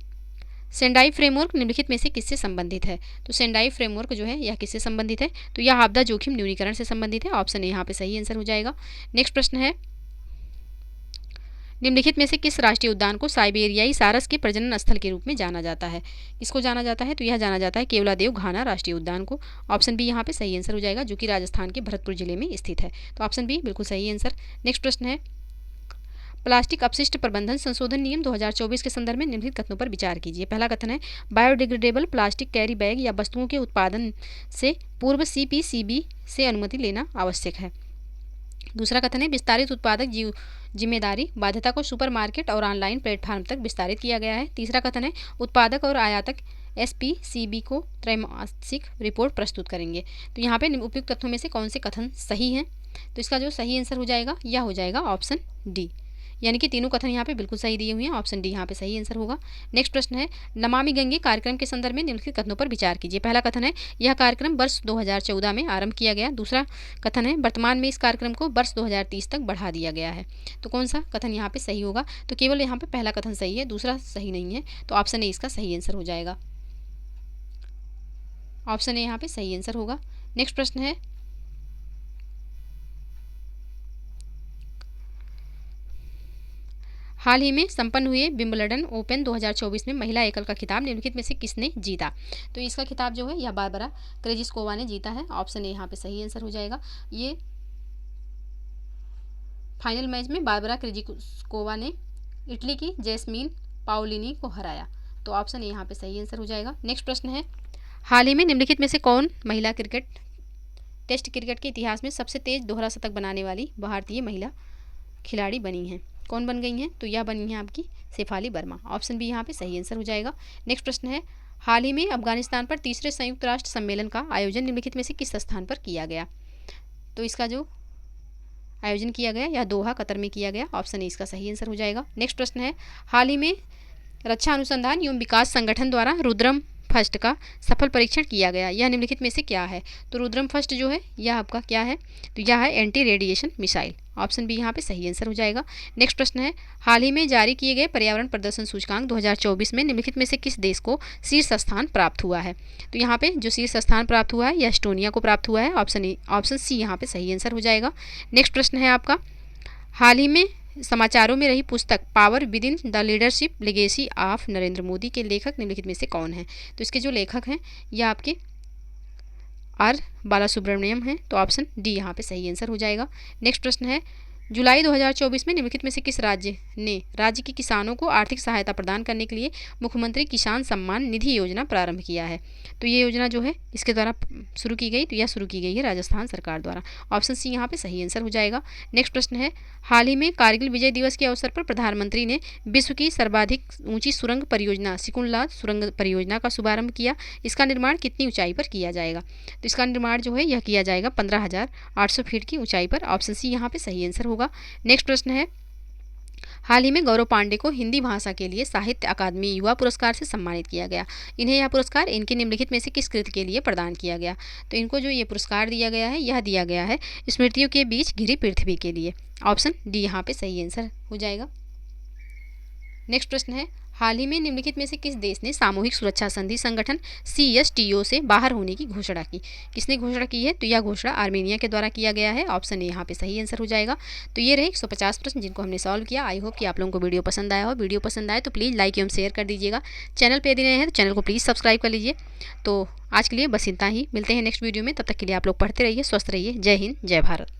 सेंडाई फ्रेमवर्क निम्नलिखित में से किससे संबंधित है? तो सेंडाई फ्रेमवर्क जो है यह किससे संबंधित है? तो यह आपदा जोखिम न्यूनीकरण से संबंधित है। ऑप्शन ए यहाँ पे सही आंसर हो जाएगा। नेक्स्ट प्रश्न है, निम्नलिखित में से किस राष्ट्रीय उद्यान को साइबेरियाई सारस के प्रजनन स्थल के रूप में जाना जाता है? किसको जाना जाता है? तो यह जाना जाता है केवलादेव घाना राष्ट्रीय उद्यान को। ऑप्शन बी यहाँ पे सही आंसर हो जाएगा, जो कि राजस्थान के भरतपुर जिले में स्थित है। तो ऑप्शन बी बिल्कुल सही आंसर। नेक्स्ट प्रश्न है, प्लास्टिक अपशिष्ट प्रबंधन संशोधन नियम 2024 के संदर्भ में निम्नलिखित कथनों पर विचार कीजिए। पहला कथन है, बायोडिग्रेडेबल प्लास्टिक कैरी बैग या वस्तुओं के उत्पादन से पूर्व CPCB से अनुमति लेना आवश्यक है। दूसरा कथन है, विस्तारित उत्पादक जिम्मेदारी बाध्यता को सुपरमार्केट और ऑनलाइन प्लेटफॉर्म तक विस्तारित किया गया है। तीसरा कथन है, उत्पादक और आयातक SPCB को त्रैमासिक रिपोर्ट प्रस्तुत करेंगे। तो यहाँ पे उपयुक्त तथ्यों में से कौन से कथन सही हैं? तो इसका जो सही आंसर हो जाएगा यह हो जाएगा ऑप्शन डी, यानी कि तीनों कथन यहाँ पे बिल्कुल सही दिए हुए हैं। ऑप्शन डी यहाँ पे सही आंसर होगा। नेक्स्ट प्रश्न है, नमामि गंगे कार्यक्रम के संदर्भ में निम्नलिखित कथनों पर विचार कीजिए। पहला कथन है, यह कार्यक्रम वर्ष 2014 में आरंभ किया गया। दूसरा कथन है, वर्तमान में इस कार्यक्रम को वर्ष 2030 तक बढ़ा दिया गया है। तो कौन सा कथन यहाँ पे सही होगा? तो केवल यहाँ पे पहला कथन सही है, दूसरा सही नहीं है। तो ऑप्शन ए इसका सही आंसर हो जाएगा। ऑप्शन ए यहाँ पे सही आंसर होगा। नेक्स्ट प्रश्न है, हाल ही में संपन्न हुए विंबलडन ओपन 2024 में महिला एकल का खिताब निम्नलिखित में से किसने जीता? तो इसका खिताब जो है यह बारबरा क्रेजिस्कोवा ने जीता है। ऑप्शन ए यहाँ पे सही आंसर हो जाएगा। ये फाइनल मैच में बारबरा क्रेजिस्कोवा ने इटली की जैस्मीन पाओलिनी को हराया। तो ऑप्शन ए यहाँ पे सही आंसर हो जाएगा। नेक्स्ट प्रश्न है, हाल ही में निम्नलिखित में से कौन महिला टेस्ट क्रिकेट के इतिहास में सबसे तेज दोहरा शतक बनाने वाली भारतीय महिला खिलाड़ी बनी हैं? कौन बन गई हैं? तो यह बनी है आपकी शेफाली वर्मा। ऑप्शन बी यहाँ पे सही आंसर हो जाएगा। नेक्स्ट प्रश्न है, हाल ही में अफगानिस्तान पर तीसरे संयुक्त राष्ट्र सम्मेलन का आयोजन निम्नलिखित में से किस स्थान पर किया गया? तो इसका जो आयोजन किया गया यह दोहा कतर में किया गया। ऑप्शन ए इसका सही आंसर हो जाएगा। नेक्स्ट प्रश्न है, हाल ही में रक्षा अनुसंधान एवं विकास संगठन द्वारा रुद्रम फर्स्ट का सफल परीक्षण किया गया। यह निम्नलिखित में से क्या है? तो रुद्रम फर्स्ट जो है यह आपका क्या है? तो यह है anti radiation missile. Option B यहाँ पे सही आंसर हो जाएगा। नेक्स्ट प्रश्न है, हाल ही में जारी किए गए पर्यावरण प्रदर्शन सूचकांक 2024 में निम्नलिखित में से किस देश को शीर्ष स्थान प्राप्त हुआ है? तो यहाँ पे जो शीर्ष स्थान प्राप्त हुआ है यह एस्टोनिया को प्राप्त हुआ है। ऑप्शन सी यहाँ पे सही आंसर हो जाएगा। नेक्स्ट प्रश्न है आपका, हाल ही में समाचारों में रही पुस्तक power with in the leadership legacy of Narendra Modi के लेखक निम्नलिखित में से कौन है? तो इसके जो लेखक हैं यह आपके आर बालासुब्रमण्यम हैं। तो ऑप्शन डी यहाँ पे सही आंसर हो जाएगा। नेक्स्ट प्रश्न है, जुलाई 2024 में निम्नलिखित में से किस राज्य ने राज्य के किसानों को आर्थिक सहायता प्रदान करने के लिए मुख्यमंत्री किसान सम्मान निधि योजना प्रारंभ किया है? तो ये योजना जो है इसके द्वारा शुरू की गई, तो यह शुरू की गई है राजस्थान सरकार द्वारा। ऑप्शन सी यहाँ पे सही आंसर हो जाएगा। नेक्स्ट प्रश्न है, हाल ही में कारगिल विजय दिवस के अवसर पर प्रधानमंत्री ने विश्व की सर्वाधिक ऊंची सुरंग परियोजना सिकुनला सुरंग परियोजना का शुभारंभ किया। इसका निर्माण कितनी ऊंचाई पर किया जाएगा? तो इसका निर्माण जो है यह किया जाएगा 15,800 फीट की ऊंचाई पर। ऑप्शन सी यहाँ पे सही आंसर होगा। नेक्स्ट प्रश्न है, हाल ही में गौरव पांडे को हिंदी भाषा के लिए साहित्य अकादमी युवा पुरस्कार से सम्मानित किया गया। इन्हें यह पुरस्कार इनके निम्नलिखित में से किस कृति के लिए प्रदान किया गया? तो इनको जो ये पुरस्कार दिया गया है यह दिया गया है स्मृतियों के बीच घिरी पृथ्वी के लिए। ऑप्शन डी यहाँ पे सही आंसर हो जाएगा। नेक्स्ट प्रश्न है, हाल ही में निम्नलिखित में से किस देश ने सामूहिक सुरक्षा संधि संगठन CSTO से बाहर होने की घोषणा की? किसने घोषणा की है? तो यह घोषणा आर्मेनिया के द्वारा किया गया है। ऑप्शन ए यहाँ पे सही आंसर हो जाएगा। तो ये रहे 150 प्रश्न जिनको हमने सॉल्व किया। आई होप कि आप लोगों को वीडियो पसंद आया हो। वीडियो पसंद आए तो प्लीज़ लाइक एवं शेयर कर दीजिएगा। चैनल पे यदि नए हैं तो चैनल को प्लीज़ सब्सक्राइब कर लीजिए। तो आज के लिए बस इतना ही, मिलते हैं नेक्स्ट वीडियो में। तब तक के लिए आप लोग पढ़ते रहिए, स्वस्थ रहिए। जय हिंद, जय भारत।